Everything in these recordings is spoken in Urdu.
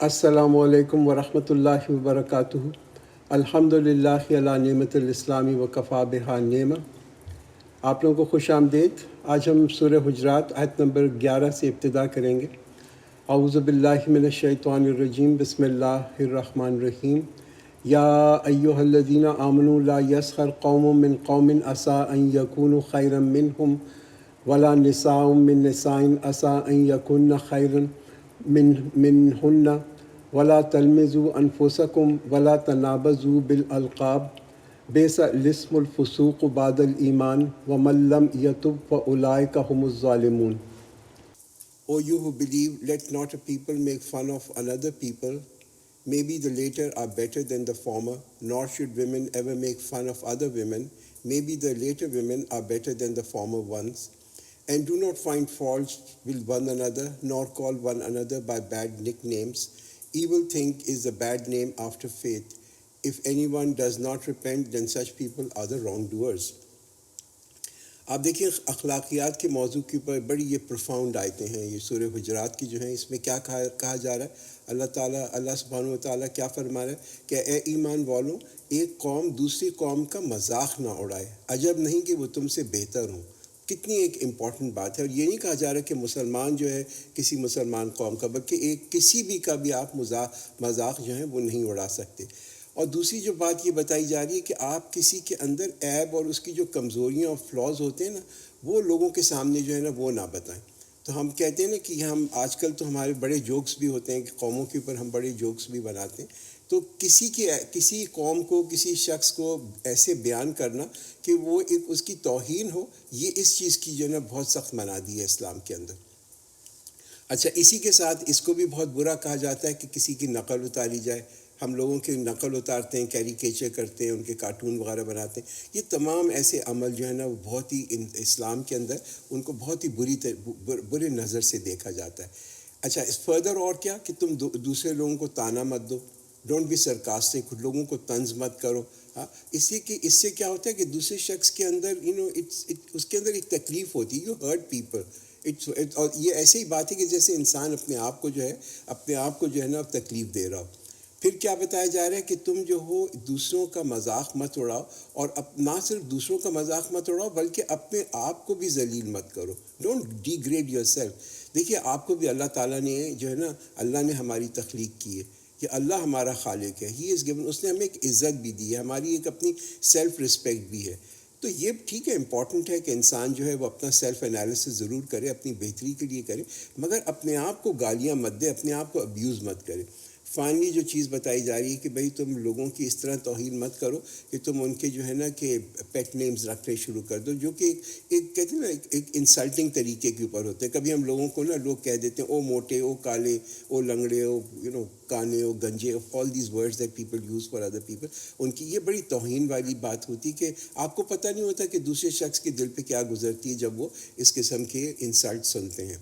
السلام علیکم ورحمۃ اللہ وبرکاتہ۔ الحمد للہ علی نعمت الاسلامی وکفا بہا نعمہ۔ آپ لوگوں کو خوش آمدید۔ آج ہم سورہ حجرات آیت نمبر 11 سے ابتدا کریں گے۔ اعوذ باللہ من الشیطان الرجیم، بسم اللہ الرحمن الرحیم۔ یا ایہا الذین آمنوا لا یسخر قوم من قوم عسیٰ ان یکونوا خیرا منہم ولا نساء من نساء عسیٰ ان یکن خیرا منہن ولا تلمزوا انفسکم ولا تنابزوا بالالقاب بئس الاسم الفسوق بعد الایمان ومن لم یتب فاولئک هم الظالمون۔ O you who believe, let not a people make fun of another people. Maybe the later are better than the former, nor should women ever make fun of other women. Maybe the later women are better than the former ones. And do not find fault with one another, nor call one another by bad nicknames. Evil thing is a bad name after faith. If anyone does not repent, then such people are the wrongdoers. آپ دیکھیں اخلاقیات کے موضوع کے اوپر بڑی یہ پروفاؤنڈ آیتیں ہیں، یہ سورہ حجرات کی جو ہیں۔ اس میں کیا کہا جا رہا ہے؟ اللہ سبحانہ وتعالیٰ کیا فرما رہا ہے کہ اے ایمان والوں، ایک قوم دوسری قوم کا مذاق نہ اڑائے، عجب نہیں کہ وہ تم سے بہتر ہوں۔ کتنی ایک امپورٹنٹ بات ہے، اور یہ نہیں کہا جا رہا کہ مسلمان جو ہے کسی مسلمان قوم کا، بلکہ ایک کسی بھی کا بھی آپ مذاق جو ہے وہ نہیں اڑا سکتے۔ اور دوسری جو بات یہ بتائی جا رہی ہے کہ آپ کسی کے اندر عیب اور اس کی جو کمزوریاں اور فلاز ہوتے ہیں نا، وہ لوگوں کے سامنے جو ہے نا وہ نہ بتائیں۔ تو ہم کہتے ہیں نا کہ ہم آج کل تو ہمارے بڑے جوکس بھی ہوتے ہیں کہ قوموں کے اوپر ہم بڑے جوکس بھی بناتے ہیں۔ تو کسی قوم کو، کسی شخص کو ایسے بیان کرنا کہ وہ ایک اس کی توہین ہو، یہ اس چیز کی جو ہے نا بہت سخت منع دی ہے اسلام کے اندر۔ اچھا، اسی کے ساتھ اس کو بھی بہت برا کہا جاتا ہے کہ کسی کی نقل اتاری جائے۔ ہم لوگوں کی نقل اتارتے ہیں، کیریکیچر کرتے ہیں، ان کے کارٹون وغیرہ بناتے ہیں۔ یہ تمام ایسے عمل جو ہے نا وہ بہت ہی اسلام کے اندر ان کو بہت ہی برے نظر سے دیکھا جاتا ہے۔ اچھا، اس فردر اور کیا کہ تم دوسرے لوگوں کو تانا مت دو، ڈونٹ بی سرکاسٹک، لوگوں کو طنز مت کرو۔ ہاں، اس سے کیا ہوتا ہے کہ دوسرے شخص کے اندر اس کے اندر ایک تکلیف ہوتی ہے، یو ہرٹ پیپل۔ اور یہ ایسے ہی بات ہے کہ جیسے انسان اپنے آپ کو جو ہے نا تکلیف دے رہا ہو۔ پھر کیا بتایا جا رہا ہے کہ تم جو ہو دوسروں کا مذاق مت اڑاؤ، اور نہ صرف دوسروں کا مذاق مت اڑاؤ بلکہ اپنے آپ کو بھی ذلیل مت کرو، don't degrade yourself. دیکھیے، آپ کو بھی اللہ تعالیٰ نے جو ہے نا، اللہ نے ہماری تخلیق کی ہے، کہ اللہ ہمارا خالق ہے، ہی از گیون، اس نے ہمیں ایک عزت بھی دی ہے، ہماری ایک اپنی سیلف رسپیکٹ بھی ہے۔ تو یہ ٹھیک ہے، امپورٹنٹ ہے کہ انسان جو ہے وہ اپنا سیلف انالیسس ضرور کرے، اپنی بہتری کے لیے کرے، مگر اپنے آپ کو گالیاں مت دے، اپنے آپ کو ابیوز مت کرے۔ فائنلی جو چیز بتائی جا رہی ہے کہ بھئی تم لوگوں کی اس طرح توہین مت کرو کہ تم ان کے جو ہے نا کہ پیٹ نیمز رکھنے شروع کر دو، جو کہ ایک کہتے ہیں نا ایک انسلٹنگ طریقے کے اوپر ہوتے ہیں۔ کبھی ہم لوگوں کو نا لوگ کہہ دیتے ہیں او موٹے، او کالے، او لنگڑے، او کانے، او گنجے، all these words that people use for other people. ان کی یہ بڑی توہین والی بات ہوتی کہ آپ کو پتہ نہیں ہوتا کہ دوسرے شخص کے دل پہ کیا گزرتی ہے جب وہ اس قسم کے انسلٹ سنتے ہیں۔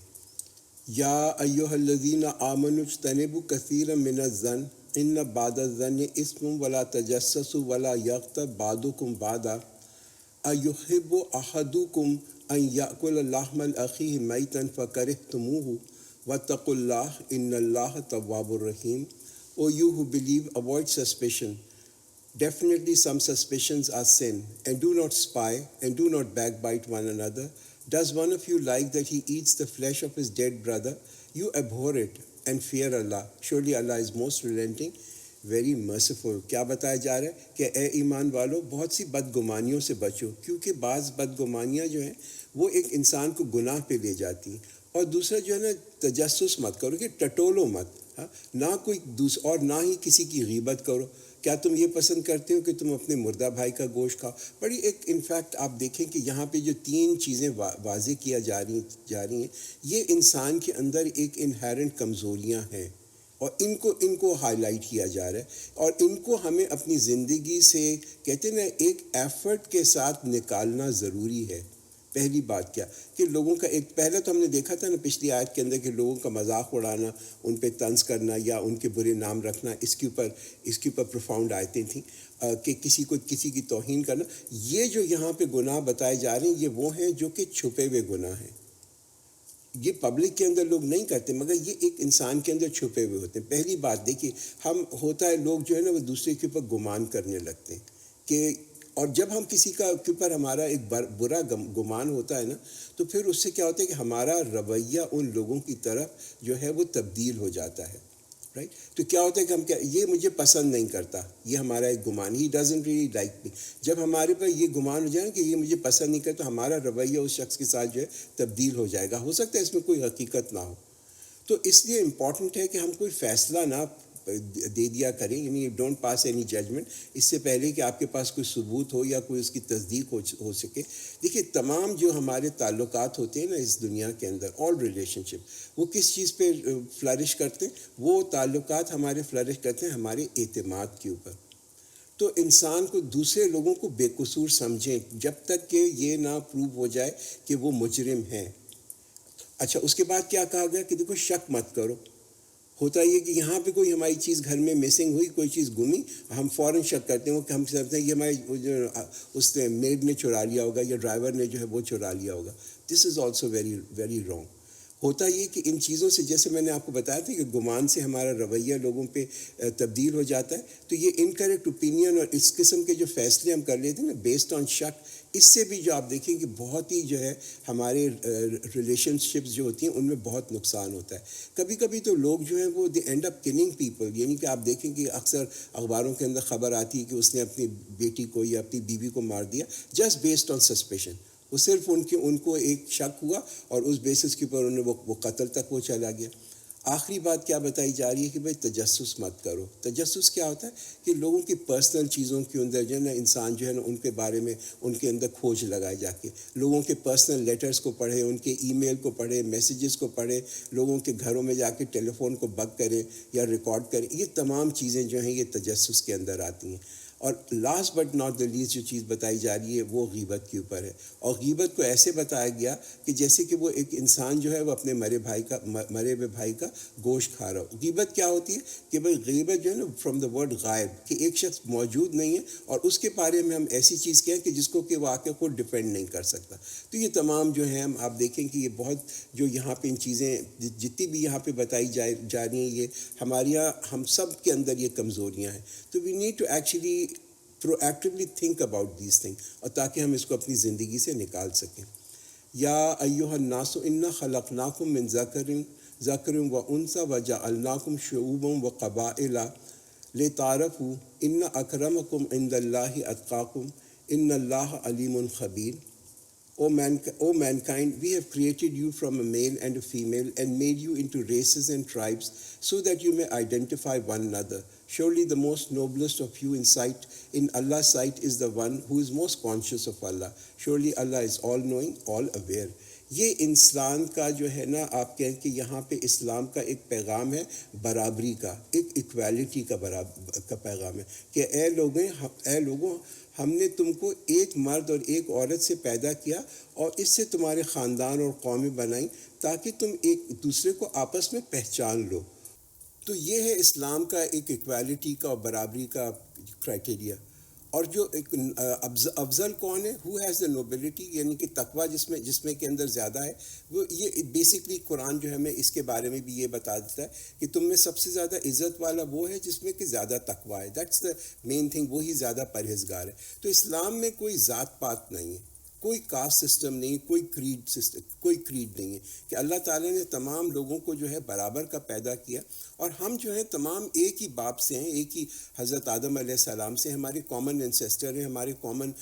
یا ایہا الذین آمنوا اجتنبوا کثیرا من الظن ان بعض الظن اسم ولا تجسسوا ولا یغتب بعضکم بعضا ایحب احدکم ان یأکل لحم اخیہ میتا فکرہتموہ واتقوا اللہ ان اللہ تواب الرحیم۔ O you who believe, avoid suspicion. Definitely some suspicions are sin, and do not spy, and do not backbite one another. Does one of you like that he eats the flesh of his dead brother? You abhor it, and fear Allah. Surely Allah is most relenting, very merciful. کیا بتایا جا رہا ہے کہ اے ایمان والو، بہت سی بدگمانیوں سے بچو، کیونکہ بعض بدگمانیاں جو ہیں وہ ایک انسان کو گناہ پہ لے جاتی ہیں۔ اور دوسرا جو ہے نا، تجسس مت کرو، کہ ٹٹولو مت، نہ کوئی اور نہ ہی کسی کی غیبت کرو۔ کیا تم یہ پسند کرتے ہو کہ تم اپنے مردہ بھائی کا گوشت کھاؤ؟ بڑی ایک انفیکٹ آپ دیکھیں کہ یہاں پہ جو 3 چیزیں واضح کیا جا رہی ہیں، یہ انسان کے اندر ایک انہیرنٹ کمزوریاں ہیں، اور ان کو ہائی لائٹ کیا جا رہا ہے، اور ان کو ہمیں اپنی زندگی سے کہتے ہیں نا ایک ایفرٹ کے ساتھ نکالنا ضروری ہے۔ پہلی بات کیا کہ لوگوں کا ایک پہلا تو ہم نے دیکھا تھا نا پچھلی آیت کے اندر کہ لوگوں کا مذاق اڑانا، ان پہ طنز کرنا یا ان کے برے نام رکھنا، اس کے اوپر پروفاؤنڈ آیتیں تھیں کہ کسی کی توہین کرنا۔ یہ جو یہاں پہ گناہ بتائے جا رہے ہیں، یہ وہ ہیں جو کہ چھپے ہوئے گناہ ہیں۔ یہ پبلک کے اندر لوگ نہیں کرتے، مگر یہ ایک انسان کے اندر چھپے ہوئے ہوتے ہیں. پہلی بات دیکھیے، ہم ہوتا ہے لوگ جو ہے نا وہ دوسرے کے اوپر گمان کرنے لگتے ہیں کہ، اور جب ہم کسی کے اوپر ہمارا ایک برا گمان ہوتا ہے نا، تو پھر اس سے کیا ہوتا ہے کہ ہمارا رویہ ان لوگوں کی طرف جو ہے وہ تبدیل ہو جاتا ہے. رائٹ؟ تو کیا ہوتا ہے کہ ہم کیا، یہ مجھے پسند نہیں کرتا، یہ ہمارا ایک گمان، he doesn't really like me. جب ہمارے پر یہ گمان ہو جائے کہ یہ مجھے پسند نہیں کرتا، ہمارا رویہ اس شخص کے ساتھ جو ہے تبدیل ہو جائے گا. ہو سکتا ہے اس میں کوئی حقیقت نہ ہو. تو اس لیے امپورٹنٹ ہے کہ ہم کوئی فیصلہ نہ دے دیا کریں، یعنی ڈونٹ پاس اینی ججمنٹ اس سے پہلے کہ آپ کے پاس کوئی ثبوت ہو یا کوئی اس کی تصدیق ہو سکے. دیکھیے، تمام جو ہمارے تعلقات ہوتے ہیں نا اس دنیا کے اندر، آل ریلیشن شپ، وہ کس چیز پہ فلرش کرتے ہیں؟ وہ تعلقات ہمارے فلرش کرتے ہیں ہمارے اعتماد کے اوپر. تو انسان کو دوسرے لوگوں کو بے قصور سمجھیں جب تک کہ یہ نہ پروو ہو جائے کہ وہ مجرم ہیں. اچھا، اس کے بعد کیا کہا گیا کہ دیکھو شک مت کرو. ہوتا یہ کہ یہاں پہ کوئی ہماری چیز گھر میں مسنگ ہوئی، کوئی چیز گمی، ہم فوراً شک کرتے ہیں کہ ہم سمجھتے ہیں یہ ہماری اس نے میڈ نے چرا لیا ہوگا یا ڈرائیور نے جو ہے وہ چرا لیا ہوگا. This is also very very wrong. ہوتا یہ کہ ان چیزوں سے، جیسے میں نے آپ کو بتایا تھا کہ گمان سے ہمارا رویہ لوگوں پہ تبدیل ہو جاتا ہے. تو یہ انکریکٹ اوپینین اور اس قسم کے جو فیصلے ہم کر لیتے ہیں نا بیسڈ آن شک، اس سے بھی جو آپ دیکھیں کہ بہت ہی جو ہے ہمارے ریلیشن شپس جو ہوتی ہیں ان میں بہت نقصان ہوتا ہے. کبھی کبھی تو لوگ جو ہیں وہ دی اینڈ اپ کننگ پیپل. یعنی کہ آپ دیکھیں کہ اکثر اخباروں کے اندر خبر آتی ہے کہ اس نے اپنی بیٹی کو یا اپنی بیوی کو مار دیا جسٹ بیسڈ آن سسپیشن. وہ صرف ان کو ایک شک ہوا اور اس بیسس کے اوپر انہیں وہ قتل تک وہ چلا گیا. آخری بات کیا بتائی جا رہی ہے کہ بھائی تجسس مت کرو. تجسس کیا ہوتا ہے کہ لوگوں کی پرسنل چیزوں کے اندر جو ہے نا انسان جو ہے نا ان کے بارے میں ان کے اندر کھوج لگائے جا کے، لوگوں کے پرسنل لیٹرز کو پڑھے، ان کے ای میل کو پڑھے، میسیجز کو پڑھے، لوگوں کے گھروں میں جا کے ٹیلی فون کو بگ کرے یا ریکارڈ کرے. یہ تمام چیزیں جو ہیں یہ تجسس کے اندر آتی ہیں. اور last but not the least جو چیز بتائی جا رہی ہے وہ غیبت کے اوپر ہے. اور غیبت کو ایسے بتایا گیا کہ جیسے کہ وہ ایک انسان جو ہے وہ اپنے مرے ہوئے بھائی کا گوشت کھا رہا ہو. غیبت کیا ہوتی ہے کہ بھائی غیبت جو ہے نا فرام دا ورڈ غائب، کہ ایک شخص موجود نہیں ہے اور اس کے بارے میں ہم ایسی چیز کہیں کہ جس کو کہ واقعہ کو ڈیپینڈ نہیں کر سکتا. تو یہ تمام جو ہیں آپ دیکھیں کہ یہ بہت جو یہاں پہ ان چیزیں جتنی بھی یہاں پہ بتائی جا رہی ہیں، یہ ہمارے یہاں ہم سب کے اندر یہ کمزوریاں ہیں. تو we need to actually proactively think about these thing, اور تاکہ ہم اس کو اپنی زندگی سے نکال سکیں. یا ایھا الناس انا خلقناکم من ذکر و انثی وجعلناکم شعوبا وقبائل لتعارفوا ان اکرمکم عند اللہ اتقاکم ان اللہ علیم خبیر. O mankind, we have created you from a male and a female and made you into races and tribes so that you may identify one another. Surely the most noblest of you in Allah's sight is the one who is most conscious of Allah. Surely Allah is all knowing, all aware. یہ انسان کا جو ہے نا آپ کہیں کہ یہاں پہ اسلام کا ایک پیغام ہے برابری کا، ایک ایکویلٹی کا پیغام ہے کہ اے لوگوں ہم نے تم کو ایک مرد اور ایک عورت سے پیدا کیا اور اس سے تمہارے خاندان اور قومیں بنائیں تاکہ تم ایک دوسرے کو آپس میں پہچان لو. تو یہ ہے اسلام کا ایک ایکویلٹی کا اور برابری کا کرائٹیریا. اور جو ایک افضل کون ہے، ہو ہیز دا نوبلٹی، یعنی کہ تقویٰ جس میں کے اندر زیادہ ہے، وہ یہ بیسکلی قرآن جو ہے ہمیں اس کے بارے میں بھی یہ بتا دیتا ہے کہ تم میں سب سے زیادہ عزت والا وہ ہے جس میں کہ زیادہ تقویٰ ہے. دیٹس دا مین تھنگ، وہی زیادہ پرہیزگار ہے. تو اسلام میں کوئی ذات پات نہیں ہے، کوئی کاسٹ سسٹم نہیں، کوئی کریڈ نہیں ہے، کہ اللہ تعالیٰ نے تمام لوگوں کو جو ہے برابر کا پیدا کیا. اور ہم جو ہیں تمام ایک ہی باپ سے ہیں، ایک ہی حضرت آدم علیہ السلام سے، ہمارے کامن انسیسٹر ہیں، ہمارے کامن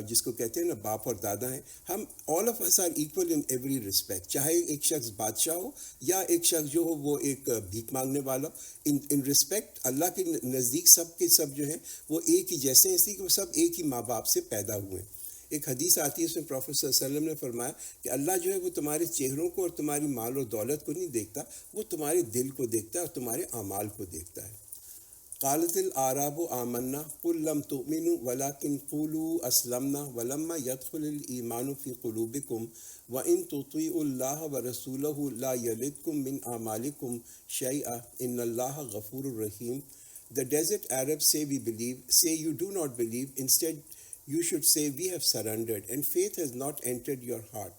جس کو کہتے ہیں نا باپ اور دادا ہیں. ہم all of us are equal in every respect, چاہے ایک شخص بادشاہ ہو یا ایک شخص جو ہو وہ ایک بھیک مانگنے والا ہو. ان رسپیکٹ اللہ کے نزدیک سب کے سب جو ہیں وہ ایک ہی جیسے ہیں، اس لیے کہ وہ سب ایک ہی ماں باپ سے پیدا ہوئے ہیں. ایک حدیث آتی ہے، اس میں پروفیٹ صلی اللہ علیہ وسلم نے فرمایا کہ اللہ جو ہے وہ تمہارے چہروں کو اور تمہاری مال و دولت کو نہیں دیکھتا، وہ تمہارے دل کو دیکھتا ہے اور تمہارے اعمال کو دیکھتا ہے. قالت الاعراب آمنا قل لم تؤمنوا ولكن قولوا اسلمنا ولما يدخل الايمان في قلوبكم وان تطيعوا الله ورسوله لا يلدكم من اعمالكم شيئا ان الله غفور رحيم. The desert Arabs say you do not believe. Instead you should say we have surrendered and faith has not entered your heart.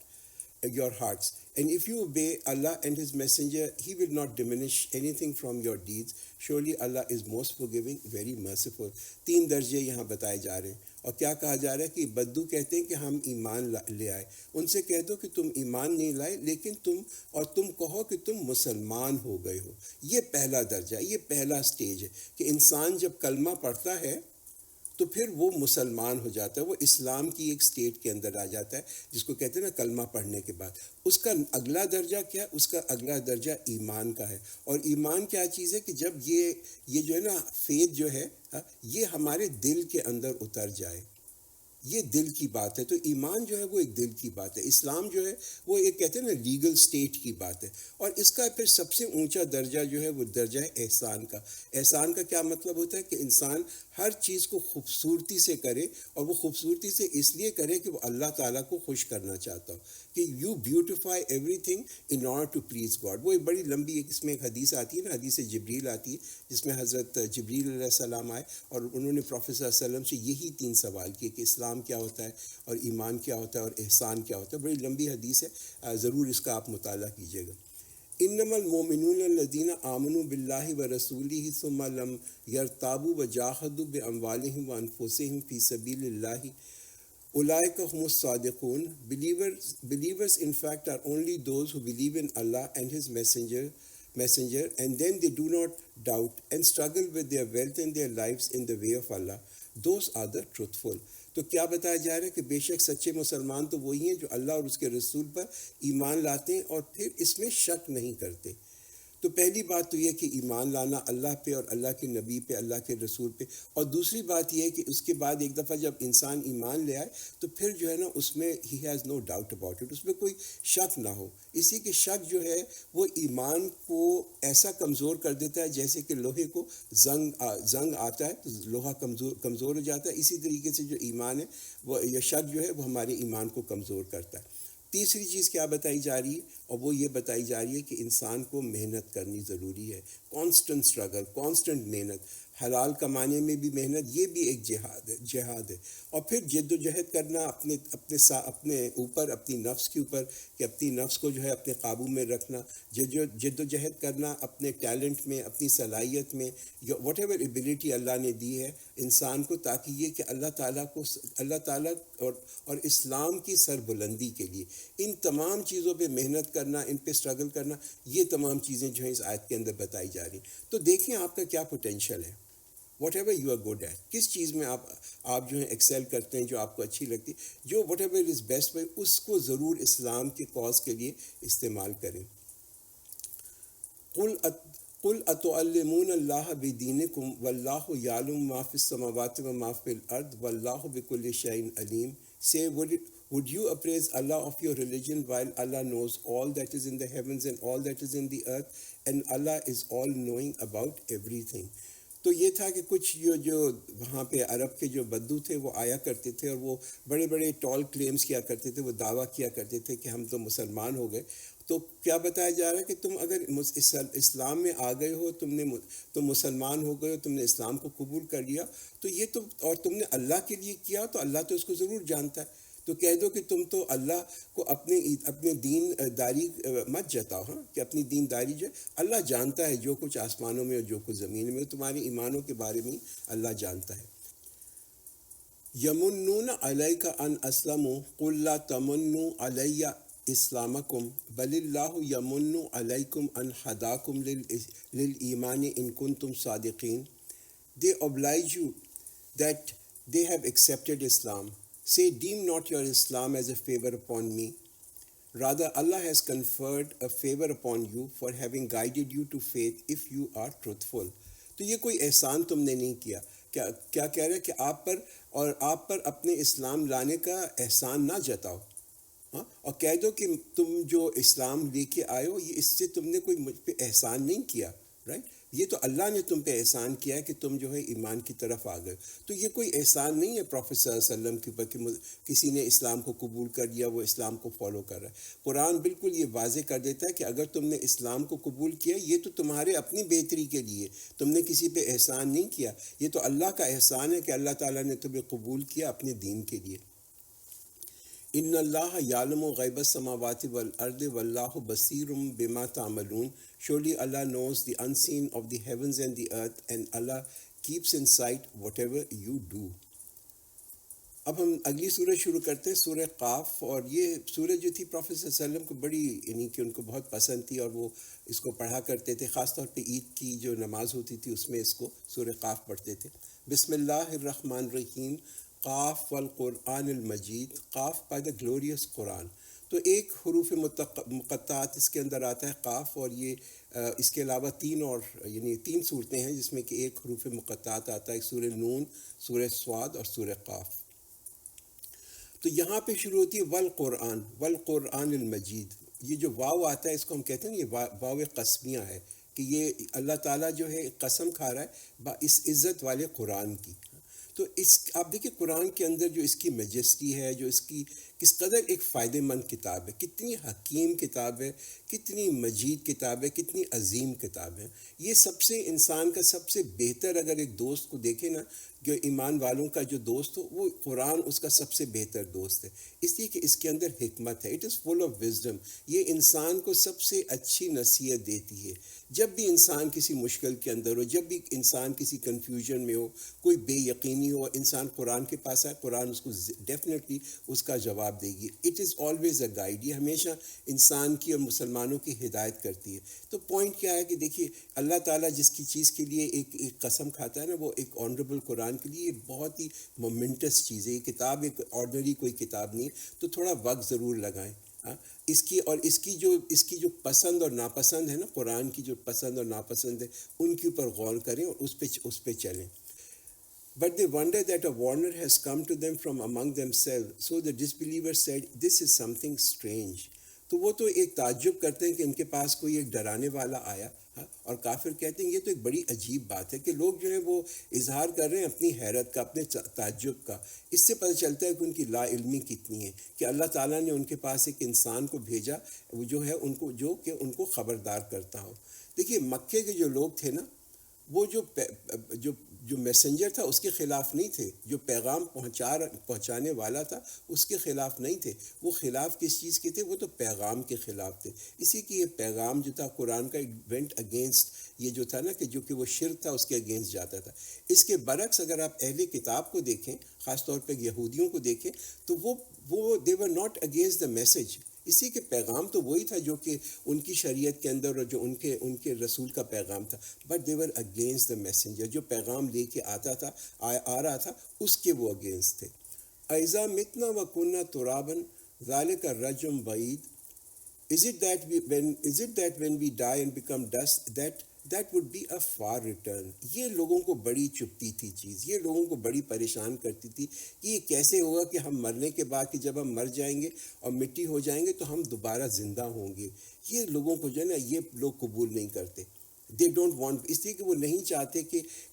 your hearts. And if you obey Allah and His Messenger, He will not diminish anything from your deeds. Surely Allah is most forgiving, very merciful. 3 درجے یہاں بتائے جا رہے ہیں. اور کیا کہا جا رہا ہے کہ بدو کہتے ہیں کہ ہم ایمان لے آئے. ان سے کہہ دو کہ تم ایمان نہیں لائے لیکن تم کہو کہ تم مسلمان ہو گئے ہو. یہ پہلا درجہ ہے, یہ پہلا سٹیج ہے کہ انسان جب کلمہ پڑھتا ہے تو پھر وہ مسلمان ہو جاتا ہے, وہ اسلام کی ایک سٹیٹ کے اندر آ جاتا ہے جس کو کہتے ہیں نا کلمہ پڑھنے کے بعد. اس کا اگلا درجہ کیا ہے؟ اس کا اگلا درجہ ایمان کا ہے. اور ایمان کیا چیز ہے کہ جب یہ جو ہے نا فیتھ جو ہے یہ ہمارے دل کے اندر اتر جائے, یہ دل کی بات ہے. تو ایمان جو ہے وہ ایک دل کی بات ہے. اسلام جو ہے وہ ایک کہتے ہیں نا لیگل سٹیٹ کی بات ہے. اور اس کا پھر سب سے اونچا درجہ جو ہے وہ درجہ ہے احسان کا. احسان کا کیا مطلب ہوتا ہے کہ انسان ہر چیز کو خوبصورتی سے کرے, اور وہ خوبصورتی سے اس لیے کرے کہ وہ اللہ تعالیٰ کو خوش کرنا چاہتا ہو, کہ you beautify everything in order to please God. وہ ایک بڑی لمبی اس میں ایک حدیث آتی ہے نا, حدیث جبریل آتی ہے جس میں حضرت جبریل علیہ السلام آئے اور انہوں نے پروفیٹ صلی اللہ علیہ وسلم سے یہی 3 سوال کیے کہ اسلام کیا ہوتا ہے اور ایمان کیا ہوتا ہے اور احسان کیا ہوتا ہے. بڑی لمبی حدیث ہے, ضرور اس کا آپ مطالعہ کیجیے گا. انما المؤمنون الذین آمنوا باللہ ورسولہ ثم لم یرتابوا وجاہدوا باموالہم وانفسہم فی سبیل اللہ اولئک هم الصادقون. Believers in fact are only those who believe in Allah and His messenger and then they do not doubt and struggle with their wealth and their lives in the way of Allah. Those are the truthful. تو کیا بتایا جا رہا ہے کہ بے شک سچے مسلمان تو وہی ہیں جو اللہ اور اس کے رسول پر ایمان لاتے ہیں اور پھر اس میں شک نہیں کرتے. تو پہلی بات تو یہ کہ ایمان لانا اللہ پہ اور اللہ کے نبی پہ, اللہ کے رسول پہ. اور دوسری بات یہ ہے کہ اس کے بعد ایک دفعہ جب انسان ایمان لے آئے تو پھر جو ہے نا اس میں he has no doubt about it, اس میں کوئی شک نہ ہو. اسی کے شک جو ہے وہ ایمان کو ایسا کمزور کر دیتا ہے جیسے کہ لوہے کو زنگ آتا ہے تو لوہا کمزور ہو جاتا ہے. اسی طریقے سے جو ایمان ہے وہ یہ شک جو ہے وہ ہمارے ایمان کو کمزور کرتا ہے. تیسری چیز کیا بتائی جا رہی ہے, اور وہ یہ بتائی جا رہی ہے کہ انسان کو محنت کرنی ضروری ہے. کانسٹنٹ اسٹرگل, کانسٹنٹ محنت, حلال کمانے میں بھی محنت, یہ بھی ایک جہاد ہے. اور پھر جد و جہد کرنا اپنے اوپر, اپنی نفس کے اوپر, کہ اپنی نفس کو جو ہے اپنے قابو میں رکھنا. جد و جہد کرنا اپنے ٹیلنٹ میں, اپنی صلاحیت میں, واٹ ایور ایبلٹی اللہ نے دی ہے انسان کو, تاکہ یہ کہ اللہ تعالیٰ اور اسلام کی سربلندی کے لیے ان تمام چیزوں پہ محنت کرنا, ان پہ اسٹرگل کرنا, یہ تمام چیزیں جو ہیں اس آیت کے اندر بتائی جا رہی. تو دیکھیں آپ کا کیا پوٹینشیل ہے, whatever you are good at, کس چیز میں آپ جو ہیں ایکسیل کرتے ہیں, جو آپ کو اچھی لگتی, جو whatever is best by, اس کو ضرور اسلام کے کاز کے لیے استعمال کریں. قل اتعلمون اللہ بدینکم واللہ یعلم ما فی السماوات و ما فی الارض واللہ بکل شیء علیم. Say, would you appraise Allah of your religion while Allah knows all that is in the heavens and all that is in the earth, and Allah is all knowing about everything. تو یہ تھا کہ کچھ جو وہاں پہ عرب کے جو بدو تھے وہ آیا کرتے تھے اور وہ بڑے بڑے ٹال کلیمز کیا کرتے تھے, وہ دعویٰ کیا کرتے تھے کہ ہم تو مسلمان ہو گئے. تو کیا بتایا جا رہا ہے کہ تم اگر اسلام میں آ گئے ہو, تم مسلمان ہو گئے ہو, تم نے اسلام کو قبول کر لیا, تو یہ تو, اور تم نے اللہ کے لیے کیا تو اللہ تو اس کو ضرور جانتا ہے. تو کہہ دو کہ تم تو اللہ کو اپنے دین داری مت جتاؤ, ہاں, کہ اپنی دین داری جو ہے اللہ جانتا ہے, جو کچھ آسمانوں میں اور جو کچھ زمین میں, تمہارے ایمانوں کے بارے میں اللہ جانتا ہے. یمنون علیک ان اسلموا قل لا تمنوا علی اسلامکم بل اللہ یمن علیکم ان ہداکم للایمان ان کنتم صادقین. They oblige you that they have accepted Islam. Say, deem not your Islam as a favor upon me. Rather, Allah has conferred a favor upon you for having guided you to faith if you are truthful. تو یہ کوئی احسان تم نے نہیں کیا. کیا کہہ رہے کہ آپ پر اپنے اسلام لانے کا احسان نہ جتاؤ, ہاں, اور کہہ دو کہ تم جو اسلام لے کے آئے ہو, یہ اس سے تم نے کوئی مجھ پہ احسان نہیں کیا, رائٹ. یہ تو اللہ نے تم پہ احسان کیا ہے کہ تم جو ہے ایمان کی طرف آ گئے. تو یہ کوئی احسان نہیں ہے پروفیٹ صلی اللہ علیہ وسلم کے اوپر کہ کسی نے اسلام کو قبول کر لیا, وہ اسلام کو فالو کر رہا ہے. قرآن بالکل یہ واضح کر دیتا ہے کہ اگر تم نے اسلام کو قبول کیا, یہ تو تمہارے اپنی بہتری کے لیے, تم نے کسی پہ احسان نہیں کیا. یہ تو اللہ کا احسان ہے کہ اللہ تعالیٰ نے تمہیں قبول کیا اپنے دین کے لیے. ان اللہ یعلم غیب السماوات والارض واللہ بصیر بما تعملون. Surely Allah knows the unseen of the heavens and the earth, and Allah keeps in sight whatever you do. اب ہم اگلی سورج شروع کرتے ہیں، سورہ قاف. اور یہ سورج جو تھی پروفیٹ صلی اللہ علیہ وسلم کو بڑی، یعنی کہ ان کو بہت پسند تھی، اور وہ اس کو پڑھا کرتے تھے. خاص طور پہ عید کی جو نماز ہوتی تھی اس میں اس کو سورہ قاف پڑھتے تھے. بسم اللہ الرحمن الرحیم. قاف والقرآن المجید. قاف بائی دا گلوریس قرآن. تو ایک حروف مقطعات اس کے اندر آتا ہے قاف، اور یہ اس کے علاوہ تین صورتیں ہیں جس میں کہ ایک حروف مقطعات آتا ہے، سورہ نون، سورہ صاد اور سورہ قاف. تو یہاں پہ شروع ہوتی ہے والقرآن، والقرآن المجید. یہ جو واو آتا ہے اس کو ہم کہتے ہیں یہ واو قسمیہ ہے، کہ یہ اللہ تعالیٰ جو ہے قسم کھا رہا ہے اس عزت والے قرآن کی. تو آپ دیکھیں قرآن کے اندر جو اس کی میجسٹی ہے، جو اس کی کس قدر ایک فائدہ مند کتاب ہے، کتنی حکیم کتاب ہے، کتنی مجید کتاب ہے، کتنی عظیم کتاب ہے. یہ سب سے انسان کا سب سے بہتر، اگر ایک دوست کو دیکھیں نا، جو ایمان والوں کا جو دوست ہو، وہ قرآن اس کا سب سے بہتر دوست ہے. اس لیے کہ اس کے اندر حکمت ہے. It is full of wisdom. یہ انسان کو سب سے اچھی نصیحت دیتی ہے. جب بھی انسان کسی مشکل کے اندر ہو، جب بھی انسان کسی کنفیوژن میں ہو، کوئی بے یقینی ہو، انسان قرآن کے پاس آئے، قرآن اس کو ڈیفینیٹلی اس کا جواب دے گی. It is always a guide. یہ ہمیشہ انسان کی اور مسلمانوں کی ہدایت کرتی ہے. تو پوائنٹ کیا ہے کہ دیکھیے اللہ تعالیٰ جس کی چیز کے لیے ایک قسم کھاتا ہے نا، وہ ایک آنریبل قرآن کے لیے یہ بہت ہی مومنٹس چیز ہے. یہ کتاب ایک آرڈنری کوئی کتاب نہیں ہے. تو تھوڑا وقت ضرور لگائیں اس کی جو پسند اور ناپسند ہے نا، قرآن کی جو پسند اور ناپسند ہے ان کے اوپر غور کریں اور اس پہ چلیں. But they wonder that a warner has come to them from among themselves. So the disbelievers said, this is something strange. تو وہ تو ایک تعجب کرتے ہیں کہ ان کے پاس کوئی ایک ڈرانے والا آیا، اور کافر کہتے ہیں یہ تو ایک بڑی عجیب بات ہے کہ لوگ جو ہیں وہ اظہار کر رہے ہیں اپنی حیرت کا، اپنے تعجب کا. اس سے پتہ چلتا ہے کہ ان کی لا علمی کتنی ہے، کہ اللہ تعالیٰ نے ان کے پاس ایک انسان کو بھیجا وہ جو ہے ان کو خبردار کرتا ہو. دیکھیے مکے کے جو لوگ تھے نا، وہ جو میسنجر تھا اس کے خلاف نہیں تھے، جو پیغام پہنچانے والا تھا اس کے خلاف نہیں تھے. وہ خلاف کس چیز کے تھے؟ وہ تو پیغام کے خلاف تھے. اسی کی یہ پیغام جو تھا قرآن کا وینٹ اگینسٹ، یہ جو تھا نا کہ جو کہ وہ شرک تھا اس کے اگینسٹ جاتا تھا. اس کے برعکس اگر آپ اہل کتاب کو دیکھیں، خاص طور پہ یہودیوں کو دیکھیں، تو وہ they were not against the message. اسی کے پیغام تو وہی تھا جو کہ ان کی شریعت کے اندر اور جو ان کے رسول کا پیغام تھا. But they were against the messenger. جو پیغام لے کے آ رہا تھا اس کے وہ اگینسٹ تھے. اَإِذَا مِتْنَا وَكُنَّا تُرَابًا ذَلِكَ الرَّجْمُ بَعِيدٌ. Is it that when we die and become dust, that would be a far return. یہ لوگوں کو بڑی چپتی تھی چیز، یہ لوگوں کو بڑی پریشان کرتی تھی کہ یہ کیسے ہوگا کہ ہم مرنے کے بعد کہ جب ہم مر جائیں گے اور مٹی ہو جائیں گے تو ہم دوبارہ زندہ ہوں گے. یہ لوگوں کو جو ہے نا یہ لوگ قبول نہیں کرتے. دے ڈونٹ وانٹ، اس لیے کہ وہ نہیں چاہتے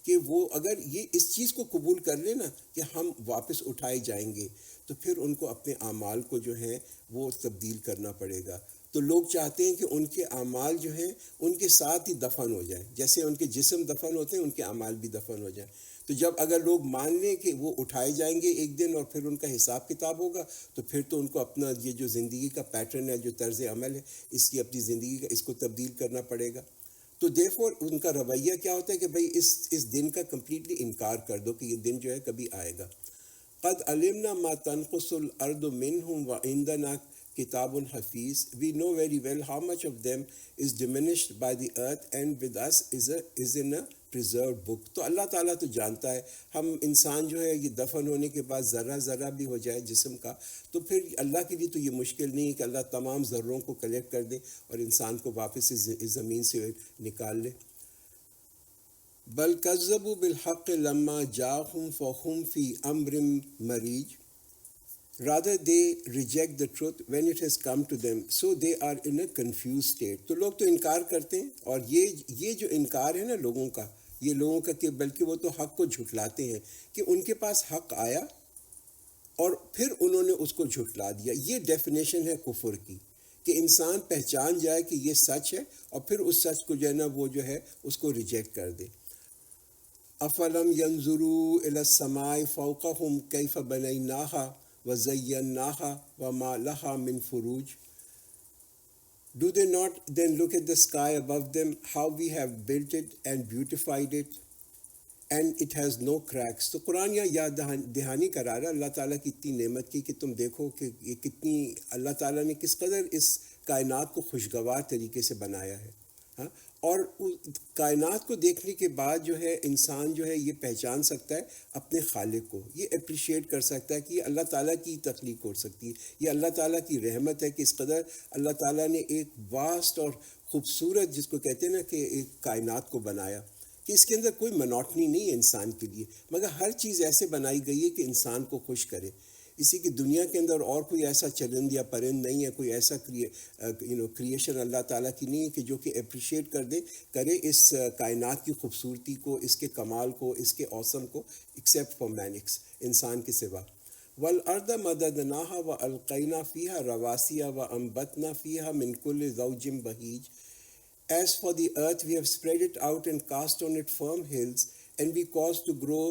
کہ وہ اگر یہ اس چیز کو قبول کر لیں نا کہ ہم واپس اٹھائے جائیں گے، تو پھر ان کو اپنے اعمال کو جو ہے وہ تبدیل کرنا پڑے گا. تو لوگ چاہتے ہیں کہ ان کے اعمال جو ہیں ان کے ساتھ ہی دفن ہو جائیں، جیسے ان کے جسم دفن ہوتے ہیں ان کے اعمال بھی دفن ہو جائیں. تو جب اگر لوگ مان لیں کہ وہ اٹھائے جائیں گے ایک دن اور پھر ان کا حساب کتاب ہوگا، تو پھر تو ان کو اپنا یہ جو زندگی کا پیٹرن ہے، جو طرز عمل ہے، اس کی اپنی زندگی کا اس کو تبدیل کرنا پڑے گا. تو دیرفور ان کا رویہ کیا ہوتا ہے کہ بھئی اس دن کا کمپلیٹلی انکار کر دو کہ یہ دن جو ہے کبھی آئے گا. قد علمنا ما تنقص الارض منهم وعندنا کتاب Hafeez. We know very well how much of them is diminished by the earth and with us is in a preserved book. تو اللہ تعالیٰ تو جانتا ہے ہم انسان جو ہے یہ دفن ہونے کے بعد ذرہ بھی ہو جائے جسم کا، تو پھر اللہ کے لیے تو یہ مشکل نہیں ہے کہ اللہ تمام ذروں کو کلیکٹ کر دے اور انسان کو واپس اس زمین سے نکال لے. بل کذبوا بالحق لما جاءهم فهم في امر مریج. Rather they reject the truth when it has come to them, so they are in a confused state. تو لوگ تو انکار کرتے ہیں، اور یہ جو انکار ہے نا لوگوں کا کہ بلکہ وہ تو حق کو جھٹلاتے ہیں کہ ان کے پاس حق آیا اور پھر انہوں نے اس کو جھٹلا دیا. یہ ڈیفینیشن ہے کفر کی، کہ انسان پہچان جائے کہ یہ سچ ہے اور پھر اس سچ کو جو ہے نا وہ جو ہے اس کو ریجیکٹ کر دے. افلم ينظروا الى السماء فوقهم كيف بنيناها وَزَيَّنَّاهَا وَمَا لَهَا مِن فُرُوجٍ. Do they not then look at the sky above them, how we have built it and beautified it, and it has no cracks. تو قرآن یا یاد دہانی کرا رہا اللہ تعالیٰ کی اتنی نعمت کی کہ تم دیکھو کہ یہ کتنی اللہ تعالیٰ نے کس قدر اس کائنات کو خوشگوار طریقے سے بنایا ہے. ہاں، اور کائنات کو دیکھنے کے بعد جو ہے انسان جو ہے یہ پہچان سکتا ہے اپنے خالق کو، یہ اپریشیٹ کر سکتا ہے کہ یہ اللہ تعالیٰ کی تخلیق ہو سکتی ہے، یہ اللہ تعالیٰ کی رحمت ہے کہ اس قدر اللہ تعالیٰ نے ایک واسٹ اور خوبصورت، جس کو کہتے ہیں نا کہ ایک کائنات کو بنایا، کہ اس کے اندر کوئی منوٹنی نہیں ہے انسان کے لیے، مگر ہر چیز ایسے بنائی گئی ہے کہ انسان کو خوش کرے. اسی کی دنیا کے اندر اور کوئی ایسا چرند یا پرند نہیں ہے، کوئی ایسا کریشن اللہ تعالیٰ کی نہیں ہے کہ جو کہ اپریشیٹ کرے اس کائنات کی خوبصورتی کو، اس کے کمال کو، اس کے اوسم کو، ایکسیپٹ فار مینکس، انسان کے سوا. وَالْأَرْضَ مَدَدْنَاهَا وَأَلْقَيْنَا فِيهَا رَوَاسِيَ وَأَنبَتْنَا فِيهَا مِن كُلِّ زَوْجٍ بَهِيجٍ. As for the earth, we have spread it out and cast on it firm hills, and we caused to grow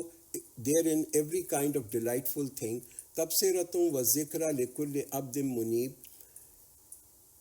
therein every kind of delightful thing. تَبْصِرَةٌ وَذِكْرَى لِكُلِّ عَبْدٍ مُنِيبٍ.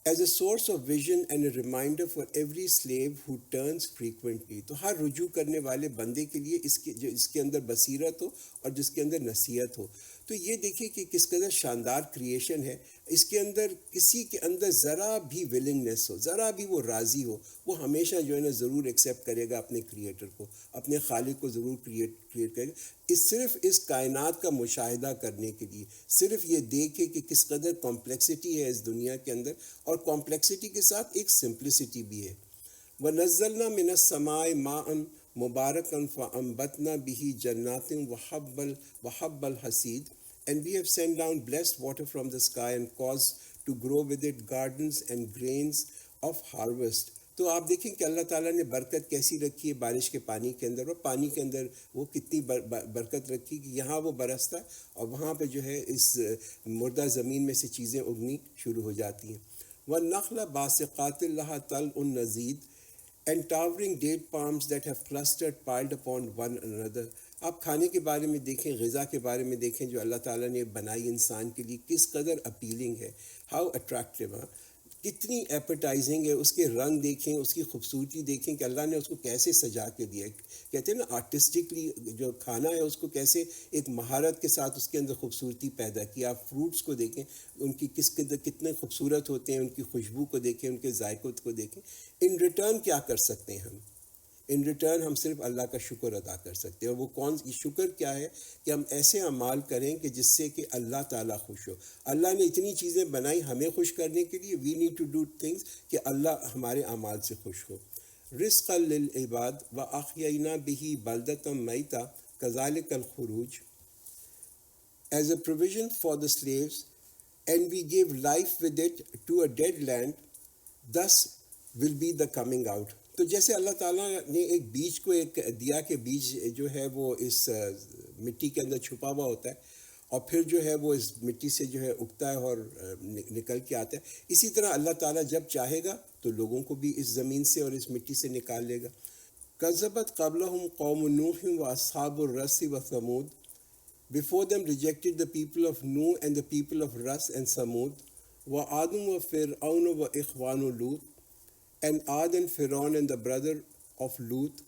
As a source of vision and a reminder for every slave who turns frequently. تو ہر رجوع کرنے والے بندے کے لیے اس کے اندر بصیرت ہو اور جس کے اندر نصیحت ہو. تو یہ دیکھیں کہ کس قدر شاندار کریشن ہے. اس کے اندر کسی کے اندر ذرا بھی ولنگنس ہو، ذرا بھی وہ راضی ہو، وہ ہمیشہ جو ہے نا ضرور ایکسیپٹ کرے گا اپنے کریٹر کو، اپنے خالق کو ضرور کریٹ کرے گا. صرف اس کائنات کا مشاہدہ کرنے کے لیے، صرف یہ دیکھے کہ کس قدر کمپلیکسٹی ہے اس دنیا کے اندر، اور کمپلیکسٹی کے ساتھ ایک سمپلسٹی بھی ہے. وَنَزَّلْنَا مِنَ السَّمَاءِ مَاءً مُبَارَكًا فَأَنبَتْنَا بِهِ جَنَّاتٍ وَحَبَّ الْحَصِيدِ. And we have sent down blessed water from the sky and caused to grow with it gardens and grains of harvest. تو آپ دیکھیں کہ اللہ تعالیٰ نے برکت کیسی رکھی ہے بارش کے پانی کے اندر، اور پانی کے اندر وہ کتنی برکت رکھی کہ یہاں وہ برستا ہے اور وہاں پہ جو ہے اس مردہ زمین میں سے چیزیں اگنی شروع ہو جاتی ہیں. وَالنَّخْلَ بَاسِقَاتٍ لَهَا طَلْعٌ نَضِيدٌ. And towering date palms that have clustered piled upon one another. آپ کھانے کے بارے میں دیکھیں، غذا کے بارے میں دیکھیں جو اللہ تعالیٰ نے بنائی انسان کے لیے، کس قدر اپیلنگ ہے، ہاؤ اٹریکٹیو ہے، کتنی ایپیٹائزنگ ہے. اس کے رنگ دیکھیں، اس کی خوبصورتی دیکھیں کہ اللہ نے اس کو کیسے سجا کے دیا ہے. کہتے ہیں نا آرٹسٹکلی جو کھانا ہے اس کو کیسے ایک مہارت کے ساتھ اس کے اندر خوبصورتی پیدا کی. آپ فروٹس کو دیکھیں، ان کی کس قدر کتنے خوبصورت ہوتے ہیں، ان کی خوشبو کو دیکھیں، ان کے ذائقوں کو دیکھیں. ان ریٹرن کیا کر سکتے ہیں ہم؟ ان ریٹرن ہم صرف اللہ کا شکر ادا کر سکتے ہیں. اور وہ شکر کیا ہے کہ ہم ایسے اعمال کریں کہ جس سے کہ اللہ تعالیٰ خوش ہو. اللہ نے اتنی چیزیں بنائی ہمیں خوش کرنے کے لیے. We need to do things کہ اللہ ہمارے اعمال سے خوش ہو. رزقا للعباد واحیینا بہ بلدۃ میتا کذالک الخروج. As a provision for the slaves, and we gave life with it to a dead land, thus will be the coming out. تو جیسے اللہ تعالیٰ نے ایک بیج کو ایک دیا کہ بیج جو ہے وہ اس مٹی کے اندر چھپا ہوا ہوتا ہے، اور پھر جو ہے وہ اس مٹی سے جو ہے اگتا ہے اور نکل کے آتا ہے. اسی طرح اللہ تعالیٰ جب چاہے گا تو لوگوں کو بھی اس زمین سے اور اس مٹی سے نکال لے گا. کذبت قبلہم قوم نوح واصحاب الرس وثمود. Before them rejected the people of Nuh and the people of Ras and Samud. وعاد وفرعون وإخوان Lut. And Ad and Pharaoh and the brother of Lut,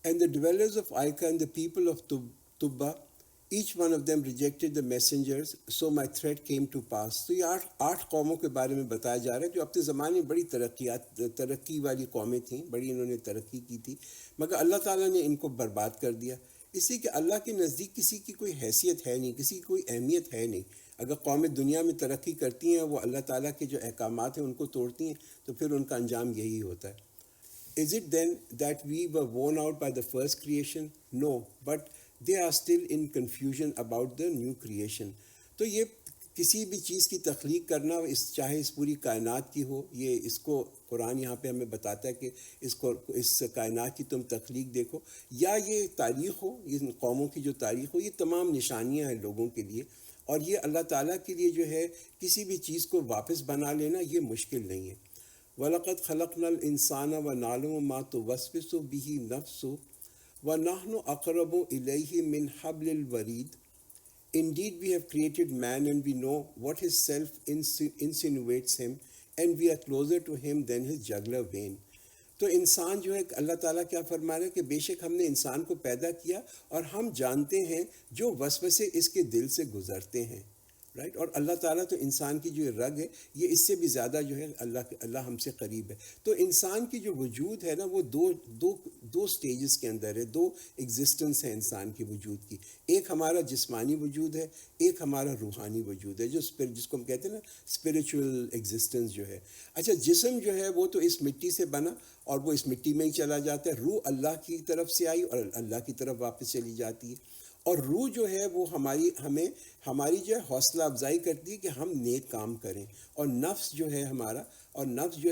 and the dwellers of Aika and the people of Tubba, each one of them rejected the messengers, so my threat came to pass. تو یہ آٹھ قوموں کے بارے میں بتایا جا رہا ہے جو اپنے زمانے میں بڑی ترقی والی قومیں تھیں، بڑی انہوں نے ترقی کی تھی، مگر اللہ تعالیٰ نے ان کو برباد کر دیا. اس لیے کہ اللہ کے نزدیک کسی کی کوئی حیثیت ہے نہیں، کسی کی کوئی اہمیت ہے نہیں. اگر قومیں دنیا میں ترقی کرتی ہیں، وہ اللہ تعالیٰ کے جو احکامات ہیں ان کو توڑتی ہیں، تو پھر ان کا انجام یہی ہوتا ہے. Is it then that we were worn out by the first creation? No, but they are still in confusion about the new creation. تو یہ کسی بھی چیز کی تخلیق کرنا، چاہے اس پوری کائنات کی ہو، یہ اس کو قرآن یہاں پہ ہمیں بتاتا ہے کہ اس کائنات کی تم تخلیق دیکھو، یا یہ تاریخ ہو، یہ قوموں کی جو تاریخ ہو، یہ تمام نشانیاں ہیں لوگوں کے لیے. اور یہ اللہ تعالیٰ کے لیے جو ہے کسی بھی چیز کو واپس بنا لینا یہ مشکل نہیں ہے. وَلَقَدْ خَلَقْنَا الْإِنسَانَ وَنَعْلَمُ مَا تُوَسْوِسُ بِهِ نَفْسُهُ وَنَحْنُ أَقْرَبُ إِلَيْهِ مِنْ حَبْلِ الْوَرِيدِ. Indeed, we have created man and we know what his self insinuates him, and we are closer to him than his jugular vein. تو انسان جو ہے اللہ تعالیٰ کیا فرما رہے ہیں کہ بے شک ہم نے انسان کو پیدا کیا اور ہم جانتے ہیں جو وسوسے اس کے دل سے گزرتے ہیں، رائٹ. اور اللہ تعالیٰ تو انسان کی جو رگ ہے یہ اس سے بھی زیادہ جو ہے اللہ ہم سے قریب ہے. تو انسان کی جو وجود ہے نا وہ دو سٹیجز کے اندر ہے، دو ایگزسٹنس ہے انسان کی وجود کی. ایک ہمارا جسمانی وجود ہے، ایک ہمارا روحانی وجود ہے جس کو ہم کہتے ہیں نا اسپریچول ایگزسٹنس جو ہے. اچھا، جسم جو ہے وہ تو اس مٹی سے بنا اور وہ اس مٹی میں ہی چلا جاتا ہے. روح اللہ کی طرف سے آئی اور اللہ کی طرف واپس چلی جاتی ہے. اور روح جو ہے وہ ہماری جو ہے حوصلہ افزائی کرتی ہے کہ ہم نیک کام کریں. اور نفس جو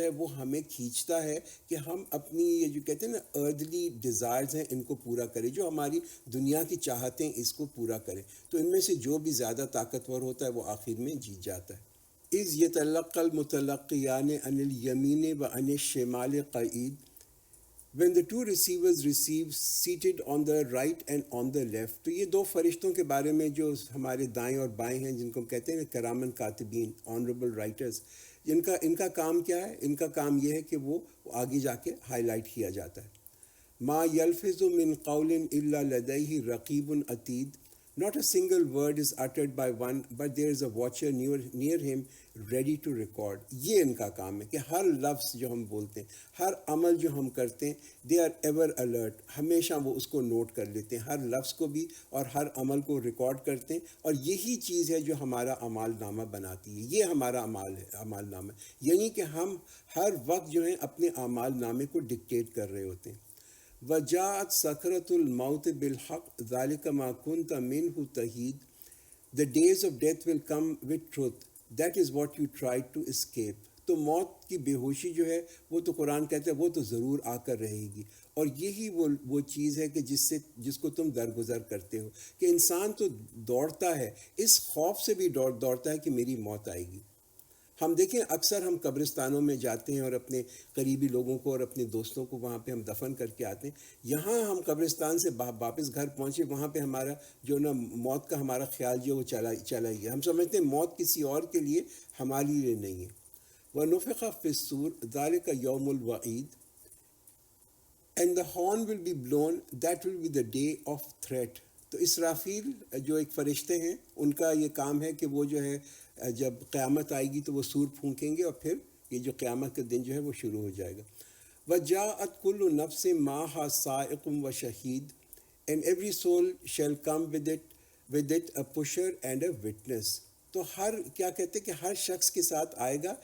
ہے وہ ہمیں کھینچتا ہے کہ ہم اپنی یہ جو کہتے ہیں نا ارتھلی ڈیزائرز ہیں ان کو پورا کریں، جو ہماری دنیا کی چاہتیں اس کو پورا کریں. تو ان میں سے جو بھی زیادہ طاقتور ہوتا ہے وہ آخر میں جیت جاتا ہے. اذ یتلقی المتلقیان عن الیمین و عن الشمال قعید. When the two receivers receive seated on the right and on the left. تو یہ دو فرشتوں کے بارے میں جو ہمارے دائیں اور بائیں ہیں، جن کو کہتے ہیں کرامن کاتبین، آنریبل رائٹرز، ان کا کام کیا ہے؟ ان کا کام یہ ہے کہ وہ آگے جا کے ہائی لائٹ کیا جاتا ہے. ما یلفظ من قول الا لدیہ رقیب عتید. Not a single word is uttered by one, but there is a watcher near him ready to record. یہ ان کا کام ہے کہ ہر لفظ جو ہم بولتے ہیں، ہر عمل جو ہم کرتے ہیں، they are ever alert. ہمیشہ وہ اس کو نوٹ کر لیتے ہیں، ہر لفظ کو بھی اور ہر عمل کو ریکارڈ کرتے ہیں. اور یہی چیز ہے جو ہمارا اعمال نامہ بناتی ہے. یہ ہمارا اعمال نامہ ہے، یعنی کہ ہم ہر وقت جو ہیں اپنے اعمال نامے کو ڈکٹیٹ کر رہے ہوتے ہیں. وَجَاءَتْ سَكْرَةُ الْمَوْتِ بِالْحَقِّ ذَلِكَ مَا كُنْتَ مِنْهُ تَحِيدُ. The days of death will come with truth. That is what you tried to escape. تو موت کی بے ہوشی جو ہے وہ تو قرآن کہتا ہے وہ تو ضرور آ کر رہے گی. اور یہی وہ چیز ہے کہ جس کو تم درگزر کرتے ہو، کہ انسان تو دوڑتا ہے، اس خوف سے بھی دوڑتا ہے کہ میری موت آئے گی. ہم دیکھیں اکثر ہم قبرستانوں میں جاتے ہیں اور اپنے قریبی لوگوں کو اور اپنے دوستوں کو وہاں پہ ہم دفن کر کے آتے ہیں. یہاں ہم قبرستان سے واپس گھر پہنچے، وہاں پہ ہمارا جو نا موت کا ہمارا خیال جو وہ چلا ہی گیا. ہم سمجھتے ہیں موت کسی اور کے لیے، ہمارے لیے نہیں ہے. وَنُفِخَ فِي الصُّورِ ذَلِكَ يَوْمُ الْوَعِيدِ. And the horn will be blown, that will be the day of threat. تو اسرافیل جو ایک فرشتے ہیں، ان کا یہ کام ہے کہ وہ جو ہے جب قیامت آئے گی تو وہ سور پھونکیں گے اور پھر یہ جو قیامت کا دن جو ہے وہ شروع ہو جائے گا. وَجَاءَتْ كُلُّ نَفْسٍ مَعَهَا سَائِقٌ وَشَهِيدٌ. And every soul shall come with it a pusher and a witness. تو کیا کہتے ہیں کہ ہر شخص کے ساتھ آئے گا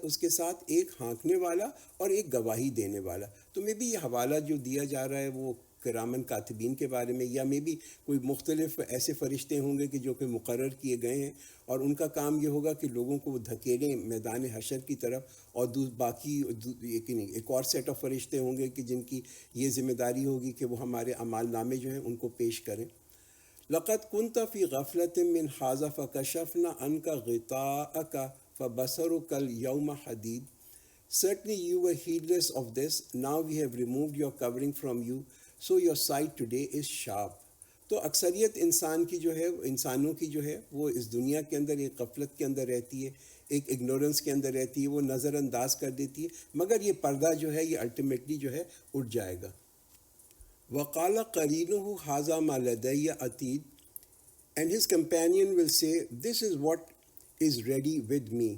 اس کے ساتھ ایک ہانکنے والا اور ایک گواہی دینے والا. تو میں بھی یہ حوالہ جو دیا جا رہا ہے وہ کرامن کاتبین کے بارے میں، یا میں بھی کوئی مختلف ایسے فرشتے ہوں گے کہ جو کہ مقرر کیے گئے ہیں، اور ان کا کام یہ ہوگا کہ لوگوں کو وہ دھکیلیں میدان حشر کی طرف. اور باقی ایک اور سیٹ آف فرشتے ہوں گے کہ جن کی یہ ذمہ داری ہوگی کہ وہ ہمارے اعمال نامے جو ہیں ان کو پیش کریں. لَقَدْ كُنْتَ فِي غَفْلَةٍ مِّنْ هَٰذَا فَكَشَفْنَا عَنْكَ غِطَاءَكَ فَبَصَرُكَ الْيَوْمَ حَدِيدٌ. Certainly you were heedless of this. Now we have removed your covering from you, so your sight today is sharp. تو اکثریت انسان کی جو ہے، انسانوں کی جو ہے، وہ اس دنیا کے اندر ایک غفلت کے اندر رہتی ہے، ایک اگنورنس کے اندر رہتی ہے، وہ نظر انداز کر دیتی ہے. مگر یہ پردہ جو ہے یہ الٹیمیٹلی جو ہے اٹھ جائے گا. وَقَالَ قَرِينُهُ هَٰذَا مَا لَدَيَّ عَتِيدٌ. And his companion will say, this is what is ready with me.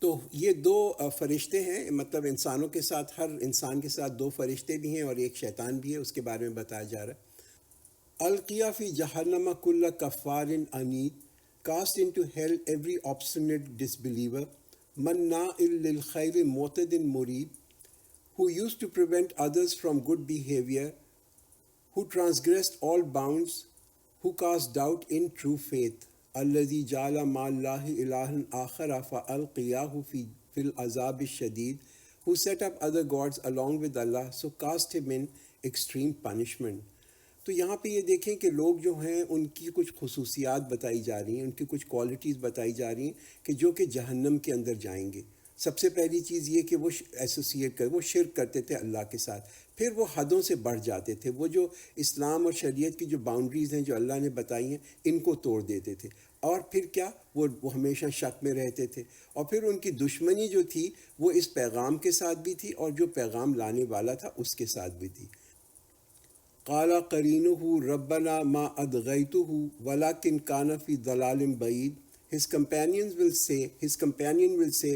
تو یہ دو فرشتے ہیں، مطلب انسانوں کے ساتھ، ہر انسان کے ساتھ دو فرشتے بھی ہیں اور ایک شیطان بھی ہے، اس کے بارے میں بتایا جا رہا ہے. القیا فی جہنم کل کفار عنید. Cast into hell every obstinate disbeliever, مناع للخیر معتد مرید, who used to prevent others from good behavior, who transgressed all bounds, who cast doubt in true faith. الذي جعل مع الله إلها آخر فألقياه في العذاب الشديد, who set up other gods along with Allah, so cast him in extreme punishment. تو یہاں پہ یہ دیکھیں کہ لوگ جو ہیں ان کی کچھ خصوصیات بتائی جا رہی ہیں، ان کی کچھ کوالٹیز بتائی جا رہی ہیں کہ جو کہ جہنم کے اندر جائیں گے. سب سے پہلی چیز یہ کہ وہ ایسوسیٹ وہ شرک کرتے تھے اللہ کے ساتھ، پھر وہ حدوں سے بڑھ جاتے تھے، وہ جو اسلام اور شریعت کی جو باؤنڈریز ہیں جو اللہ نے بتائی ہیں ان کو توڑ دیتے تھے، اور پھر کیا وہ ہمیشہ شک میں رہتے تھے، اور پھر ان کی دشمنی جو تھی وہ اس پیغام کے ساتھ بھی تھی اور جو پیغام لانے والا تھا اس کے ساتھ بھی تھی۔ قال قرینہ ربنا ما ادغیتہ ولکن کان فی ضلال بعید، his companion will say,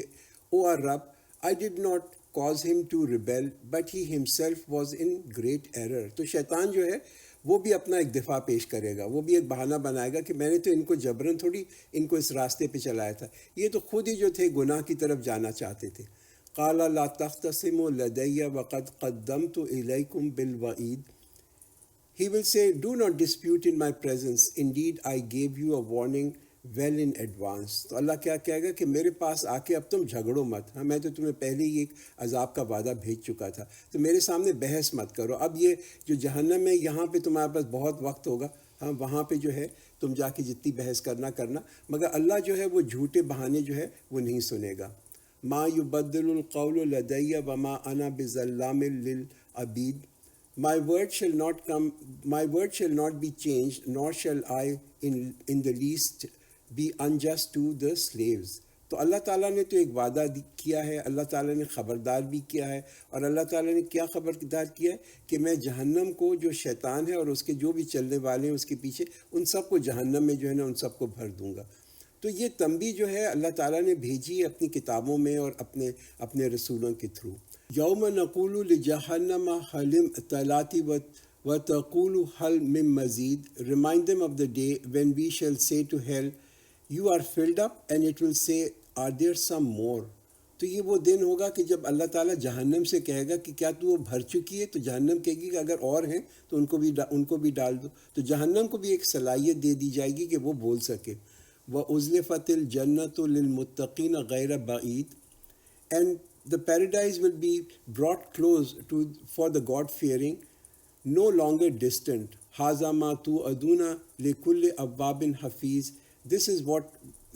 O our Rabb, I did not cause him to rebel, but he himself was in great error۔ تو شیطان جو ہے وہ بھی اپنا ایک دفاع پیش کرے گا، وہ بھی ایک بہانہ بنائے گا کہ میں نے تو ان کو جبراً تھوڑی ان کو اس راستے پہ چلایا تھا، یہ تو خود ہی جو تھے گناہ کی طرف جانا چاہتے تھے۔ قال لا تختصموا لدی وقد قدمت الیکم بالوعید، He will say, do not dispute in my presence, indeed I gave you a warning well in advance۔ تو اللہ کیا کہے گا کہ میرے پاس آ کے اب تم جھگڑو مت، ہاں میں تو تمہیں پہلے ہی ایک عذاب کا وعدہ بھیج چکا تھا، تو میرے سامنے بحث مت کرو، اب یہ جو جہنم ہے یہاں پہ تمہارے پاس بہت وقت ہوگا، ہاں وہاں پہ جو ہے تم جا کے جتنی بحث کرنا، مگر اللہ جو ہے وہ جھوٹے بہانے جو ہے وہ نہیں سنے گا۔ ما یبدل القول لدی وما انا بظلام للعبید، My word shall not be changed, nor shall I in the least be unjust to the slaves۔ تو اللہ تعالیٰ نے تو ایک وعدہ کیا ہے، اللہ تعالیٰ نے خبردار بھی کیا ہے، اور اللہ تعالیٰ نے کیا خبردار کیا ہے کہ میں جہنم کو، جو شیطان ہے اور اس کے جو بھی چلنے والے ہیں اس کے پیچھے، ان سب کو جہنم میں جو ہے نا ان سب کو بھر دوں گا۔ تو یہ تنبیہ جو ہے اللہ تعالیٰ نے بھیجی ہے اپنی کتابوں میں اور اپنے رسولوں کے تھرو۔ یوم نقول لجہنم حل امتلأت وتقول حل من مزید، remind them of the day when we shall say to hell, you are filled up, and it will say, are there some more۔ تو یہ وہ دن ہوگا کہ جب اللہ تعالیٰ جہنم سے کہے گا کہ کیا تو وہ بھر چکی ہے، تو جہنم کہے گی کہ اگر اور ہیں تو ان کو بھی ڈال دو، تو جہنم کو بھی ایک صلاحیت دے دی جائے گی کہ وہ بول سکے۔ وَأُزْلِفَتِ الْجَنَّةُ لِلْمُتَّقِينَ غَيْرَ بَعِيدٍ، and the paradise will be brought close for the God-fearing, no longer distant۔ هَذَا مَا تُوعَدُونَ لِكُلِّ أَوَّابٍ حَفِيظٍ، this is what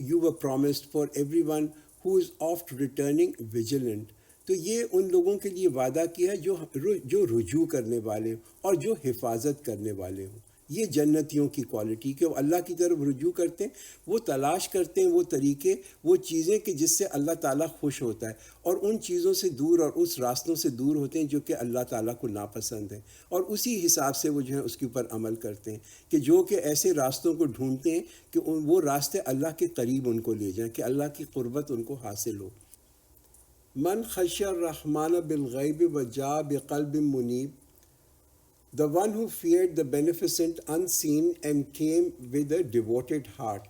you were promised for everyone who is oft returning vigilant۔ تو یہ ان لوگوں کے لیے وعدہ کیا ہے جو رجوع کرنے والے ہوں اور جو حفاظت کرنے والے ہوں۔ یہ جنتیوں کی کوالٹی کہ وہ اللہ کی طرف رجوع کرتے ہیں، وہ تلاش کرتے ہیں وہ طریقے، وہ چیزیں کہ جس سے اللہ تعالیٰ خوش ہوتا ہے، اور ان چیزوں سے دور اور اس راستوں سے دور ہوتے ہیں جو کہ اللہ تعالیٰ کو ناپسند ہیں، اور اسی حساب سے وہ جو ہے اس کے اوپر عمل کرتے ہیں کہ جو کہ ایسے راستوں کو ڈھونڈتے ہیں کہ وہ راستے اللہ کے قریب ان کو لے جائیں، کہ اللہ کی قربت ان کو حاصل ہو۔ من خشی الرحمن بالغیب وجاء بقلب منیب، the one who feared the beneficent unseen and came with a devoted heart۔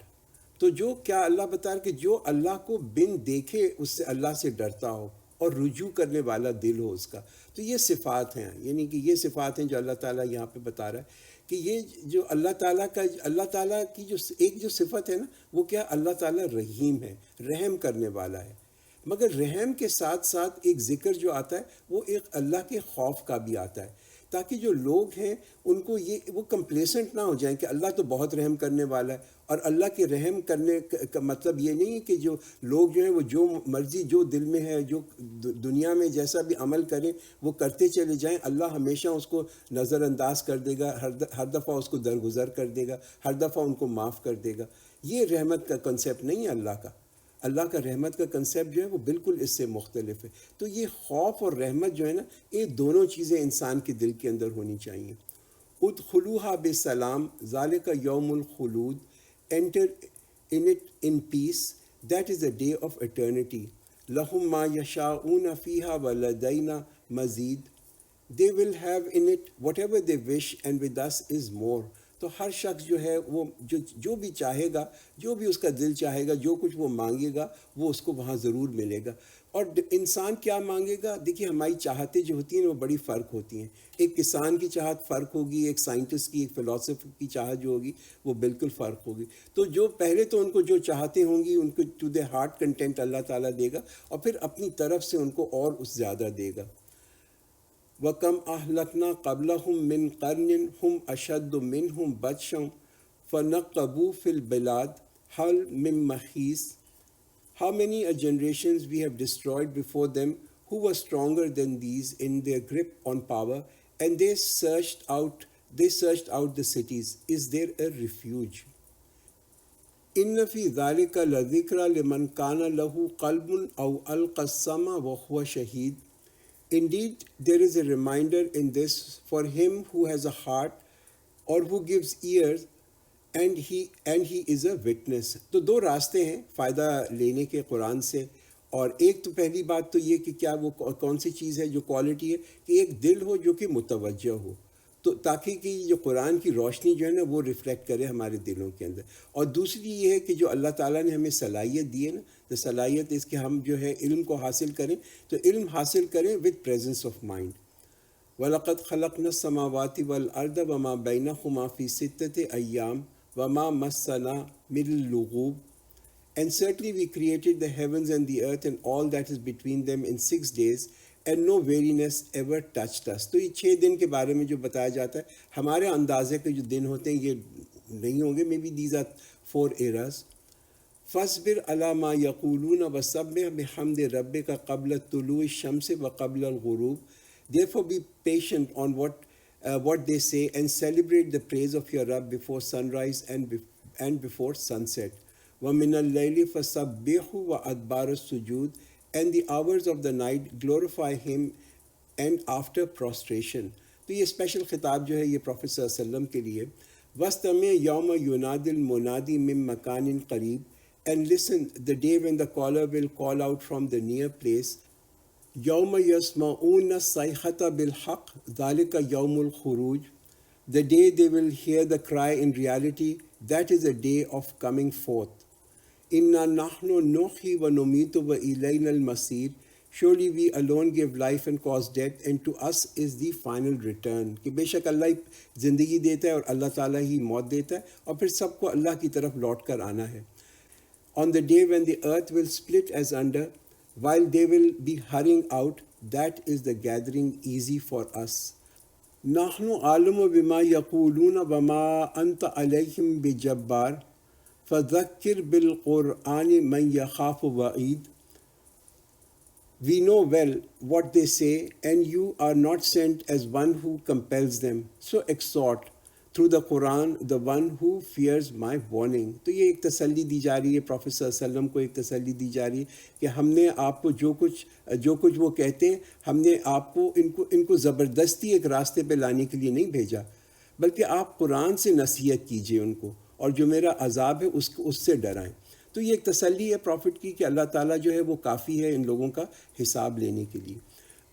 تو جو کیا اللہ بتا رہا کہ جو اللہ کو بن دیکھے اس سے اللہ سے ڈرتا ہو اور رجوع کرنے والا دل ہو اس کا، تو یہ صفات ہیں، یعنی کہ یہ صفات ہیں جو اللہ تعالیٰ یہاں پہ بتا رہا ہے کہ یہ جو اللہ تعالیٰ کی جو صفت ہے نا وہ کیا، اللہ تعالیٰ رحیم ہے، رحم کرنے والا ہے، مگر رحم کے ساتھ ساتھ ایک ذکر جو آتا ہے وہ ایک اللہ کے خوف کا بھی آتا ہے، تاکہ جو لوگ ہیں ان کو وہ کمپلیسنٹ نہ ہو جائیں کہ اللہ تو بہت رحم کرنے والا ہے، اور اللہ کے رحم کرنے کا مطلب یہ نہیں ہے کہ جو لوگ جو ہیں وہ جو مرضی جو دل میں ہے، جو دنیا میں جیسا بھی عمل کریں وہ کرتے چلے جائیں، اللہ ہمیشہ اس کو نظر انداز کر دے گا، ہر دفعہ اس کو درگزر کر دے گا، ہر دفعہ ان کو معاف کر دے گا۔ یہ رحمت کا کنسیپٹ نہیں ہے اللہ کا۔ اللہ کا رحمت کا کنسیپٹ جو ہے وہ بالکل اس سے مختلف ہے۔ تو یہ خوف اور رحمت جو ہے نا، یہ دونوں چیزیں انسان کے دل کے اندر ہونی چاہیے۔ ادخلوها بسلام ذالک یوم الخلود، enter in it in peace, that is the day of eternity۔ لہم ما یشاءون فیہا ولدینا مزید، they will have in it whatever they wish and with us is more۔ تو ہر شخص جو ہے وہ جو بھی چاہے گا، جو بھی اس کا دل چاہے گا، جو کچھ وہ مانگے گا وہ اس کو وہاں ضرور ملے گا۔ اور انسان کیا مانگے گا؟ دیکھیے ہماری چاہتیں جو ہوتی ہیں وہ بڑی فرق ہوتی ہیں، ایک کسان کی چاہت فرق ہوگی، ایک سائنٹسٹ کی، ایک فلاسفر کی چاہت جو ہوگی وہ بالکل فرق ہوگی۔ تو جو پہلے تو ان کو جو چاہتے ہوں گی ان کو ٹو دے ہارٹ کنٹینٹ اللہ تعالیٰ دے گا، اور پھر اپنی طرف سے ان کو اور اس زیادہ دے گا۔ وَكَمْ أَهْلَكْنَا قَبْلَهُمْ مِنْ قَرْنٍ هُمْ أَشَدُّ مِنْهُمْ بَطْشًا فَنَقَّبُوا فِي الْبِلَادِ هَلْ مِنْ مَحِيصٍ۔ How many generations we have destroyed before them who were stronger than these in their grip on power, and they searched out the cities. Is there a refuge? إن في ذلك لذكرى لمن كان له قلب أو ألقى السمع وهو شهيد. Indeed, there is a reminder in this for him who has a heart or who gives ears and he is a witness. تو دو راستے ہیں فائدہ لینے کے قرآن سے، اور ایک تو پہلی بات تو یہ کہ کیا وہ کون سی چیز ہے جو کوالٹی ہے کہ ایک دل ہو جو کہ متوجہ ہو، تو تاکہ کہ جو قرآن کی روشنی جو ہے نا وہ ریفلیکٹ کرے ہمارے دلوں کے اندر. اور دوسری یہ ہے کہ جو اللہ تعالیٰ نے ہمیں صلاحیت دی ہے نا، تو صلاحیت اس کہ ہم جو ہے علم کو حاصل کریں، تو علم حاصل کریں with presence of mind. وَلَقَدْ خَلَقْنَا السَّمَاوَاتِ وَالْأَرْضَ وَمَا بَيْنَهُمَا فِي سِتَّةِ أَيَّامٍ وَمَا مَسَّنَا مِنْ لُغُوبٍ. And certainly we created the heavens and the earth and all that is between them in 6 days, and no weariness ever touched us. تو یہ 6 دن کے بارے میں جو بتایا جاتا ہے، ہمارے اندازے کے جو دن ہوتے ہیں یہ نہیں ہوں گے. Maybe these are 4 eras. فَاصْبِرْ عَلَى مَا يَقُولُونَ وَسَبِّحْ بِحَمْدِ رَبِّكَ قَبْلَ طُلُوعِ الشَّمْسِ وَقَبْلَ الْغُرُوبِ. Therefore be patient on what they say, and celebrate the praise of your Rabb before sunrise and before sunset. وَمِنَ اللَّيْلِ فَسَبِّحْهُ وَأَدْبَارَ السُّجُودِ. And the hours of the night glorify him and after prostration. تو یہ اسپیشل خطاب جو ہے یہ پروفیٹ صلی اللہ علیہ وسلم کے لیے. وَاسْتَمِعْ يَوْمَ يُنَادِ الْمُنَادِ مِن مَكَانٍ قَرِيبٍ. And listen the day when the caller will call out from the near place. يَوْمَ يَسْمَعُونَ الصَّيْحَةَ بِالْحَقِّ ذَلِكَ يَوْمُ الْخُرُوجِ. The day they will hear the cry in reality, that is a day of coming forth. إِنَّا نَحْنُ نُحْيِي وَنُمِيتُ وَإِلَيْنَا الْمَصِيرُ. Surely we alone give life and cause death, and to us is the final return. کہ بے شک اللہ ہی زندگی دیتا ہے اور اللہ تعالیٰ ہی موت دیتا ہے، اور پھر سب کو اللہ کی طرف لوٹ کر آنا ہے. On the day when the earth will split asunder, while they will be hurrying out, that is the gathering easy for us. نَحْنُ عَالِمُ بِمَا يَقُولُونَ وَمَا أَنْتَ عَلَيْهِمْ بِجَبَّارٍ فَذَكِّرْ بِالْقُرْآنِ مَنْ يَخَافُ وَعِيدٍ. We know well what they say, and you are not sent as one who compels them. So exhort through the Quran the one who fears my warning. تو یہ ایک تسلی دی جا رہی ہے، پروفیٹ صلی اللہ علیہ وسلم کو ایک تسلی دی جا رہی ہے کہ ہم نے آپ کو جو کچھ وہ کہتے ہیں، ہم نے آپ کو ان کو زبردستی ایک راستے پہ لانے کے لیے نہیں بھیجا، بلکہ آپ قرآن سے نصیحت کیجئے ان کو، اور جو میرا عذاب ہے اس سے ڈرائیں. تو یہ ایک تسلی ہے پروفٹ کی کہ اللہ تعالیٰ جو ہے وہ کافی ہے ان لوگوں کا حساب لینے کے لیے.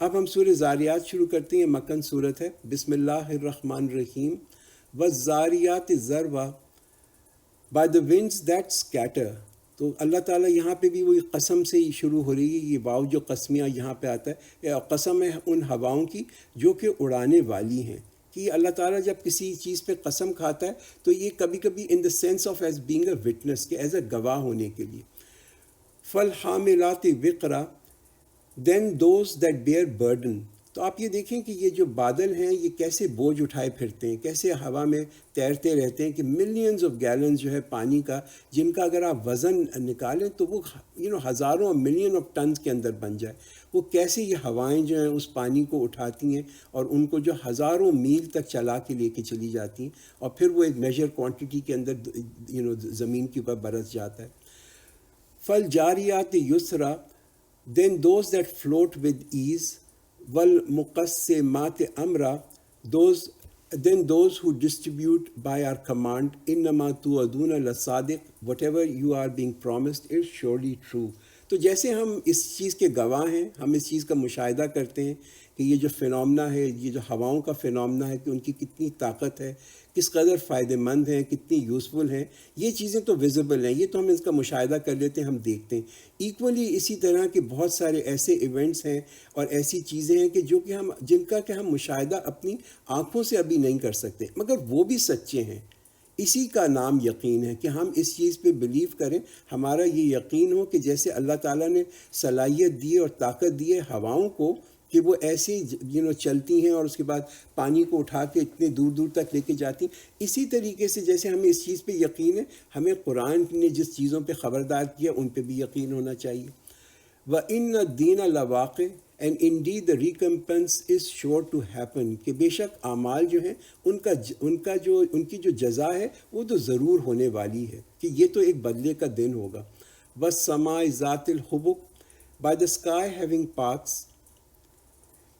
اب ہم سورہ زاریات شروع کرتے ہیں. مکن صورت ہے. بسم اللہ الرحمن الرحیم. وَالزَّارِيَاتِ ذَرْوًا. By the winds that scatter. تو اللہ تعالیٰ یہاں پہ بھی وہی قسم سے ہی شروع ہو رہی ہے. یہ واو جو قسمیہ یہاں پہ آتا ہے، یہ قسم ہے ان ہواؤں کی جو کہ اڑانے والی ہیں. کہ اللہ تعالیٰ جب کسی چیز پہ قسم کھاتا ہے تو یہ کبھی کبھی in the sense of as being a witness, کہ ایز اے گواہ ہونے کے لیے. فَالْحَامِلَاتِ وِقْرًا. Then those that bear burden. تو آپ یہ دیکھیں کہ یہ جو بادل ہیں یہ کیسے بوجھ اٹھائے پھرتے ہیں، کیسے ہوا میں تیرتے رہتے ہیں، کہ ملینز آف گیلنز جو ہے پانی کا، جن کا اگر آپ وزن نکالیں تو وہ ہزاروں اور ملین آف ٹنز کے اندر بن جائے. وہ کیسے یہ ہوائیں جو ہیں اس پانی کو اٹھاتی ہیں اور ان کو جو ہزاروں میل تک چلا کے لے کے چلی جاتی ہیں، اور پھر وہ ایک میجر کوانٹٹی کے اندر زمین کے اوپر برس جاتا ہے. فَالْجَارِيَاتِ يُسْرًا. Then those that float with ease. وَالْمُقَسِّمَاتِ أَمْرًا. Then those who distribute by our command. إِنَّمَا تُوعَدُونَ لَصَادِقٌ. Whatever you are being promised is surely true. تو جیسے ہم اس چیز کے گواہ ہیں، ہم اس چیز کا مشاہدہ کرتے ہیں کہ یہ جو فینومنا ہے، یہ جو ہواؤں کا فینومنا ہے، کہ ان کی کتنی طاقت ہے، کس قدر فائدہ مند ہیں، کتنی یوزفل ہیں. یہ چیزیں تو ویزیبل ہیں، یہ تو ہم اس کا مشاہدہ کر لیتے ہیں، ہم دیکھتے ہیں. ایکولی اسی طرح کے بہت سارے ایسے ایونٹس ہیں اور ایسی چیزیں ہیں کہ جن کا کہ ہم مشاہدہ اپنی آنکھوں سے ابھی نہیں کر سکتے، مگر وہ بھی سچے ہیں. اسی کا نام یقین ہے کہ ہم اس چیز پہ بلیو کریں. ہمارا یہ یقین ہو کہ جیسے اللہ تعالیٰ نے صلاحیت دی اور طاقت دی ہے ہواؤں کو کہ وہ ایسے چلتی ہیں اور اس کے بعد پانی کو اٹھا کے اتنے دور دور تک لے کے جاتی ہیں. اسی طریقے سے جیسے ہمیں اس چیز پہ یقین ہے، ہمیں قرآن نے جس چیزوں پہ خبردار کیا ان پہ بھی یقین ہونا چاہیے. وَإِنَّ الدِّينَ لَوَاقِعٌ and indeed the recompense is sure to happen، کہ بے شک اعمال جو ہیں ان کی جو جزا ہے وہ تو ضرور ہونے والی ہے، کہ یہ تو ایک بدلے کا دن ہوگا. وَالسَّمَاءِ ذَاتِ الْحُبُكِ by the sky having paths.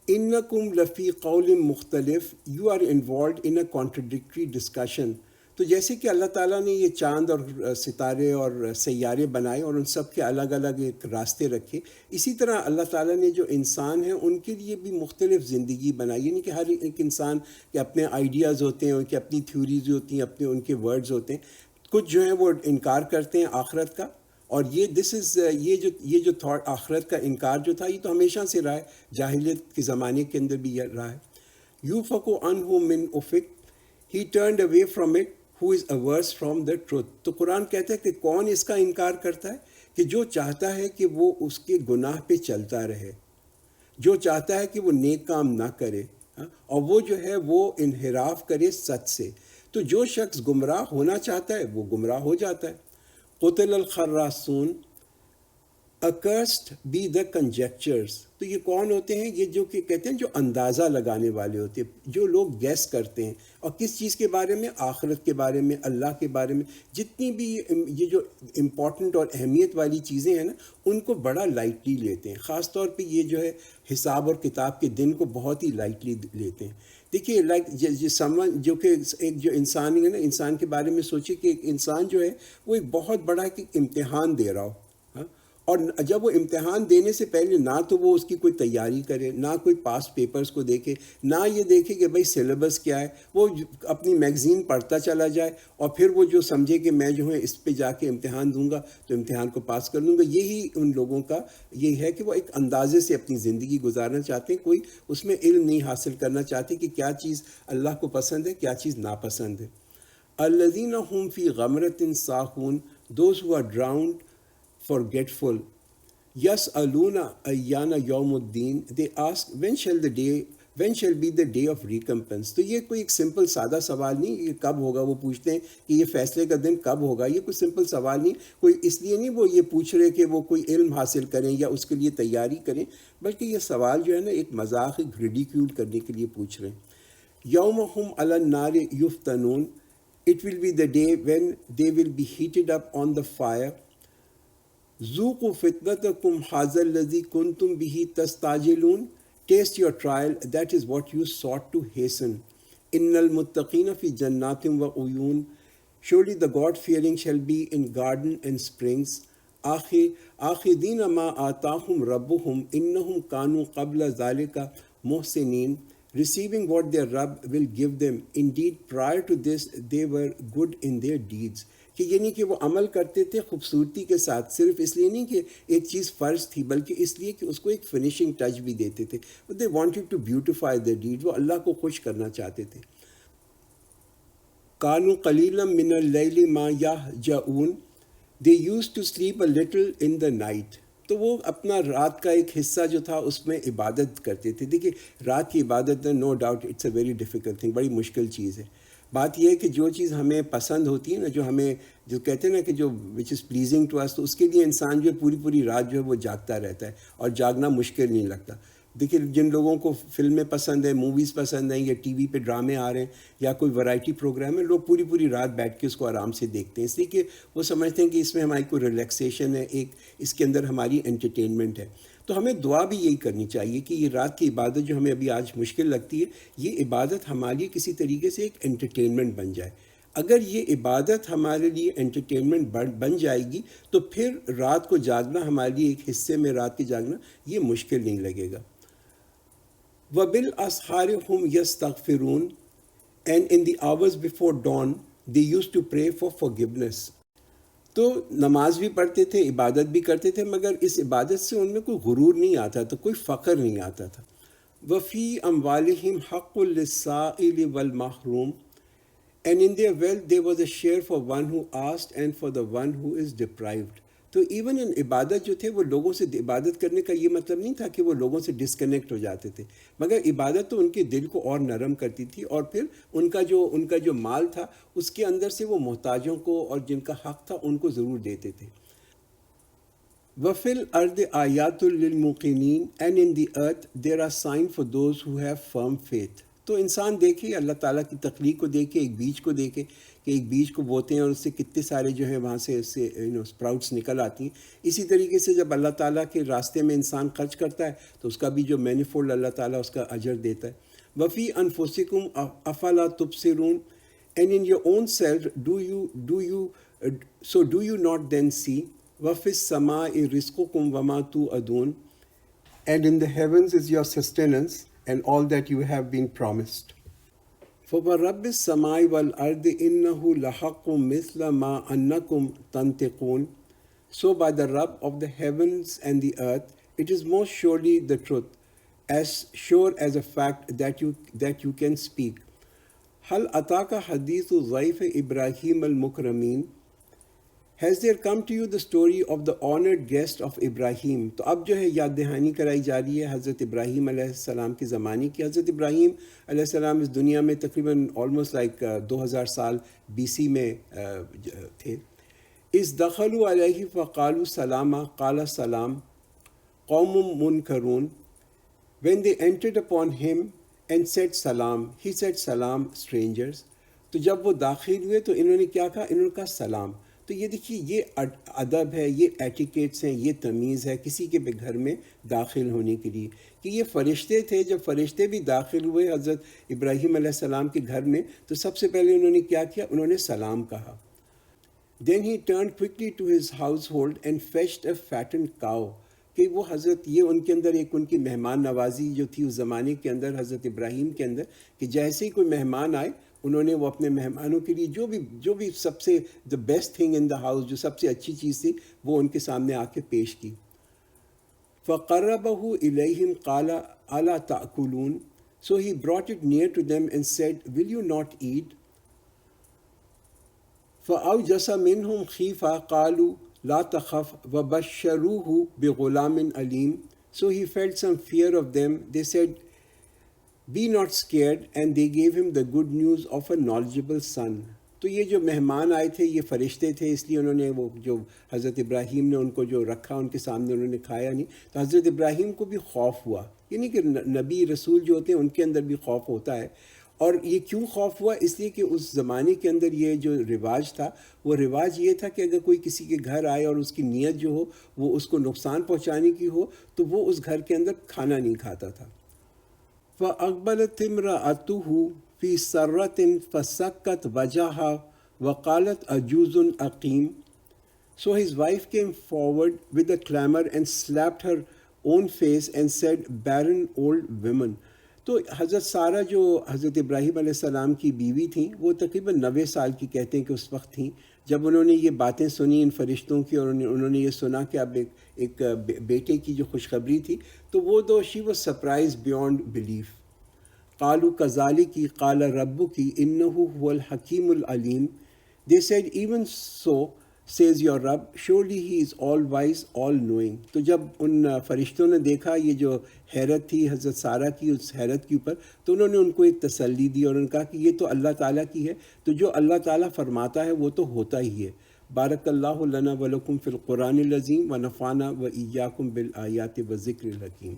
إِنَّكُمْ لَفِي قَوْلٍ مُخْتَلِفٍ you are involved in a contradictory discussion. تو جیسے کہ اللہ تعالیٰ نے یہ چاند اور ستارے اور سیارے بنائے اور ان سب کے الگ الگ ایک راستے رکھے، اسی طرح اللہ تعالیٰ نے جو انسان ہیں ان کے لیے بھی مختلف زندگی بنائی. یعنی کہ ہر ایک انسان کے اپنے آئیڈیاز ہوتے ہیں، ان کی اپنی تھیوریز ہوتی ہیں، اپنے ان کے ورڈز ہوتے ہیں. کچھ جو ہیں وہ انکار کرتے ہیں آخرت کا، اور یہ جو تھاٹ آخرت کا انکار جو تھا یہ تو ہمیشہ سے رہا ہے، جاہلیت کے زمانے کے اندر بھی یہ رہا ہے. یوفق عنہ من افق he turned away from it who is averse from the truth. تو قرآن کہتا ہے کہ کون اس کا انکار کرتا ہے؟ کہ جو چاہتا ہے کہ وہ اس کے گناہ پہ چلتا رہے، جو چاہتا ہے کہ وہ نیک کام نہ کرے، اور وہ جو ہے وہ انحراف کرے سچ سے. تو جو شخص گمراہ ہونا چاہتا ہے وہ گمراہ ہو جاتا ہے. قتل الخراسون accursed be the conjectures. تو یہ کون ہوتے ہیں؟ یہ جو کہ کہتے ہیں جو اندازہ لگانے والے ہوتے ہیں، جو لوگ گیس کرتے ہیں. اور کس چیز کے بارے میں؟ آخرت کے بارے میں، اللہ کے بارے میں. جتنی بھی یہ جو امپورٹنٹ اور اہمیت والی چیزیں ہیں نا ان کو بڑا لائٹلی لیتے ہیں. خاص طور پہ یہ جو ہے حساب اور کتاب کے دن کو بہت ہی لائٹلی لیتے ہیں. دیکھیے جو کہ ایک جو انسان ہے نا، انسان کے بارے میں سوچے کہ ایک انسان جو ہے وہ ایک بہت بڑا ایک امتحان دے رہا ہو، اور جب وہ امتحان دینے سے پہلے نہ تو وہ اس کی کوئی تیاری کرے، نہ کوئی پاس پیپرز کو دیکھے، نہ یہ دیکھے کہ بھائی سلیبس کیا ہے، وہ اپنی میگزین پڑھتا چلا جائے اور پھر وہ جو سمجھے کہ میں جو ہے اس پہ جا کے امتحان دوں گا تو امتحان کو پاس کر لوں گا. یہی ان لوگوں کا یہ ہے کہ وہ ایک اندازے سے اپنی زندگی گزارنا چاہتے ہیں، کوئی اس میں علم نہیں حاصل کرنا چاہتے کہ کیا چیز اللہ کو پسند ہے، کیا چیز ناپسند ہے. الذین هم فی غمرۃ ساہون those who are drowned forgetful. یسألون Ayan یوم الدین they ask when shall be the day of recompense. تو یہ کوئی ایک سمپل سادہ سوال نہیں، یہ کب ہوگا وہ پوچھتے ہیں کہ یہ فیصلے کا دن کب ہوگا. یہ کوئی سمپل سوال نہیں، کوئی اس لیے نہیں وہ یہ پوچھ رہے کہ وہ کوئی علم حاصل کریں یا اس کے لیے تیاری کریں، بلکہ یہ سوال جو ہے نا ایک مذاق، ایک ریڈیکیول کرنے کے لیے پوچھ رہے ہیں. یوم ہم علی النار یفتنون it will be the day when they will be heated up on the fire. ذوقوا فتنتکم ھذا الذی کنتم بہ تستعجلون. Taste your trial, that is what you sought to hasten. ان المتقین فی جنات وعیون. Surely the God-fearing shall be in garden and springs. آخذین ما آتاہم ربہم انہم کانوا قبل ذلک محسنین. Receiving what their Rabb will give them. Indeed, prior to this, they were good in their deeds. کہ یعنی کہ وہ عمل کرتے تھے خوبصورتی کے ساتھ، صرف اس لیے نہیں کہ ایک چیز فرض تھی، بلکہ اس لیے کہ اس کو ایک فنیشنگ ٹچ بھی دیتے تھے. They wanted to beautify their deeds. وہ اللہ کو خوش کرنا چاہتے تھے. کانوا قلیلا من اللیل ما یہجعون. They used to sleep a little in the night. تو وہ اپنا رات کا ایک حصہ جو تھا اس میں عبادت کرتے تھے. دیکھیے رات کی عبادت no doubt it's a very difficult thing, بڑی مشکل چیز ہے. بات یہ ہے کہ جو چیز ہمیں پسند ہوتی ہے نا، جو ہمیں جو کہتے ہیں نا کہ جو وچ از پلیزنگ ٹو اس، تو اس کے لیے انسان جو ہے پوری رات جو ہے وہ جاگتا رہتا ہے، اور جاگنا مشکل نہیں لگتا. دیکھیے جن لوگوں کو فلمیں پسند ہیں، موویز پسند ہیں، یا ٹی وی پہ ڈرامے آ رہے ہیں یا کوئی ورائٹی پروگرام ہے، لوگ پوری رات بیٹھ کے اس کو آرام سے دیکھتے ہیں، اس لیے کہ وہ سمجھتے ہیں کہ اس میں ہماری کوئی ریلیکسیشن ہے، ایک اس کے اندر ہماری انٹرٹینمنٹ ہے. تو ہمیں دعا بھی یہی کرنی چاہیے کہ یہ رات کی عبادت جو ہمیں ابھی آج مشکل لگتی ہے، یہ عبادت ہمارے لیے کسی طریقے سے ایک انٹرٹینمنٹ بن جائے. اگر یہ عبادت ہمارے لیے انٹرٹینمنٹ بن جائے گی تو پھر رات کو جاگنا ہمارے لیے ایک حصے میں رات کے جاگنا یہ مشکل نہیں لگے گا. وَبِالْأَسْحَارِ هُمْ يَسْتَغْفِرُونَ. And in the hours before dawn they used to pray for forgiveness. تو نماز بھی پڑھتے تھے، عبادت بھی کرتے تھے، مگر اس عبادت سے ان میں کوئی غرور نہیں آتا تھا، کوئی فخر نہیں آتا تھا. وَفِي أَمْوَالِهِمْ حَقٌّ لِلسَّائِلِ وَالْمَحْرُومِ. And in their wealth there was a share for one who asked and for the one who is deprived. تو ایون ان عبادت جو تھے وہ لوگوں سے عبادت کرنے کا یہ مطلب نہیں تھا کہ وہ لوگوں سے ڈسکنیکٹ ہو جاتے تھے، مگر عبادت تو ان کے دل کو اور نرم کرتی تھی، اور پھر ان کا جو مال تھا اس کے اندر سے وہ محتاجوں کو اور جن کا حق تھا ان کو ضرور دیتے تھے۔ وَفِي الْأَرْضِ آیَاتٌ لِلْمُوقِنِينَ and in the earth there are signs for those who have firm faith۔ تو انسان دیکھے اللہ تعالیٰ کی تخلیق کو دیکھے، ایک بیج کو دیکھے کہ ایک بیج کو بوتے ہیں اور اس سے کتنے سارے جو ہیں وہاں سے اس سے اسپراؤٹس نکل آتی ہیں۔ اسی طریقے سے جب اللہ تعالیٰ کے راستے میں انسان خرچ کرتا ہے تو اس کا بھی جو مینیفولڈ اللہ تعالیٰ اس کا اجر دیتا ہے۔ وَفِي أَنفُسِكُمْ أَفَلَا تُبْصِرُونَ and in your own self do you not then see؟ وَفِي السَّمَاءِ رِزْقُكُمْ وَمَا تُوعَدُونَ And in the heavens is your sustenance and all that you have been promised. فَوَرَبِّ السَّمَاءِ وَالْأَرْضِ إِنَّهُ لَحَقٌّ مِثْلَ مَا أَنَّكُمْ تَنْطِقُونَ So by the Rabb of the heavens and the earth, it is most surely the truth, as sure as a fact that you can speak. هَلْ أَتَاكَ حَدِيثُ ضَيْفِ إِبْرَاهِيمَ الْمُكْرَمِينَ Has there come to you the story of the honored guest of Ibrahim؟ تو اب جو ہے یاد دہانی کرائی جا رہی ہے حضرت ابراہیم علیہ السلام کے زمانے کی۔ حضرت ابراہیم علیہ السلام اس دنیا میں تقریباً آلموسٹ لائک 2000 سال BC میں تھے۔ اِذْ دَخَلُوا عَلَيْهِ فَقَالُوا سَلَامًا قَالَ سَلَامٌ قَوْمٌ مُنْكَرُونَ When they entered upon him and said salam, he said salam strangers۔ تو جب وہ داخل ہوئے تو انہوں نے کیا کہا؟ انہوں نے کہا سلام۔ تو یہ دیکھیے یہ ادب ہے، یہ ایٹیکیٹس ہیں، یہ تمیز ہے کسی کے بھی گھر میں داخل ہونے کے لیے، کہ یہ فرشتے تھے۔ جب فرشتے بھی داخل ہوئے حضرت ابراہیم علیہ السلام کے گھر میں تو سب سے پہلے انہوں نے کیا کیا؟ انہوں نے سلام کہا۔ Then he turned quickly to his household and fetched a fattened cow۔ کہ وہ حضرت یہ ان کے اندر ایک ان کی مہمان نوازی جو تھی اس زمانے کے اندر حضرت ابراہیم کے اندر، کہ جیسے ہی کوئی مہمان آئے انہوں نے وہ اپنے مہمانوں کے لیے جو بھی سب سے the best thing in the house، جو سب سے اچھی چیز تھی وہ ان کے سامنے آ کے پیش کی۔ فَقَرَّبَهُ إِلَيْهِمْ قَالَ أَلَا تَأْكُلُونَ So he brought it near to them and said, Will you not eat؟ فَأَوْجَسَ مِنْهُمْ خِيفَةً قَالُوا لَا تَخَفْ وَبَشَّرُوهُ بِغُلَامٍ عَلِيمٍ So he felt some fear of them. They said, Be not scared, and they gave him the good news of a knowledgeable son۔ تو یہ جو مہمان آئے تھے یہ فرشتے تھے، اس لیے انہوں نے وہ جو حضرت ابراہیم نے ان کو جو رکھا ان کے سامنے انہوں نے کھایا نہیں، تو حضرت ابراہیم کو بھی خوف ہوا۔ یعنی کہ نبی رسول جو ہوتے ہیں ان کے اندر بھی خوف ہوتا ہے۔ اور یہ کیوں خوف ہوا؟ اس لیے کہ اس زمانے کے اندر یہ جو رواج تھا وہ رواج یہ تھا کہ اگر کوئی کسی کے گھر آئے اور اس کی نیت جو ہو وہ اس کو نقصان پہنچانے کی ہو تو وہ اس گھر کے اندر کھانا نہیں کھاتا تھا۔ فَأَقْبَلَتِ امْرَأَتُهُ فِي سَرَّةٍ فَسَكَّتْ وَجْهَهَا وَقَالَتْ عَجُوزٌ عَقِيمٌ So his wife came forward with a clamor and slapped her own face and said, Barren old woman۔ تو حضرت سارہ جو حضرت ابراہیم علیہ السلام کی بیوی تھیں وہ تقریباً 90 سال کی کہتے ہیں کہ اس وقت تھیں جب انہوں نے یہ باتیں سنی ان فرشتوں کی، اور انہوں نے یہ سنا کہ اب ایک بیٹے کی جو خوشخبری تھی، تو وہ تو she was surprise beyond belief. قالوا کذالک قال ربک انہ هو الحکیم العلیم They said, Even so says your Rabb, surely he is all wise, all knowing۔ تو جب ان فرشتوں نے دیکھا یہ جو حیرت تھی حضرت سارہ کی، اس حیرت کے اوپر، تو انہوں نے ان کو ایک تسلی دی اور انہوں نے کہا کہ یہ تو اللہ تعالیٰ کی ہے، تو جو اللہ تعالیٰ فرماتا ہے وہ تو ہوتا ہی ہے۔ بارک اللہ لنا ولکم فی القرآن العظیم ونفعنا وإیاکم بالآیات والذکر الحکیم۔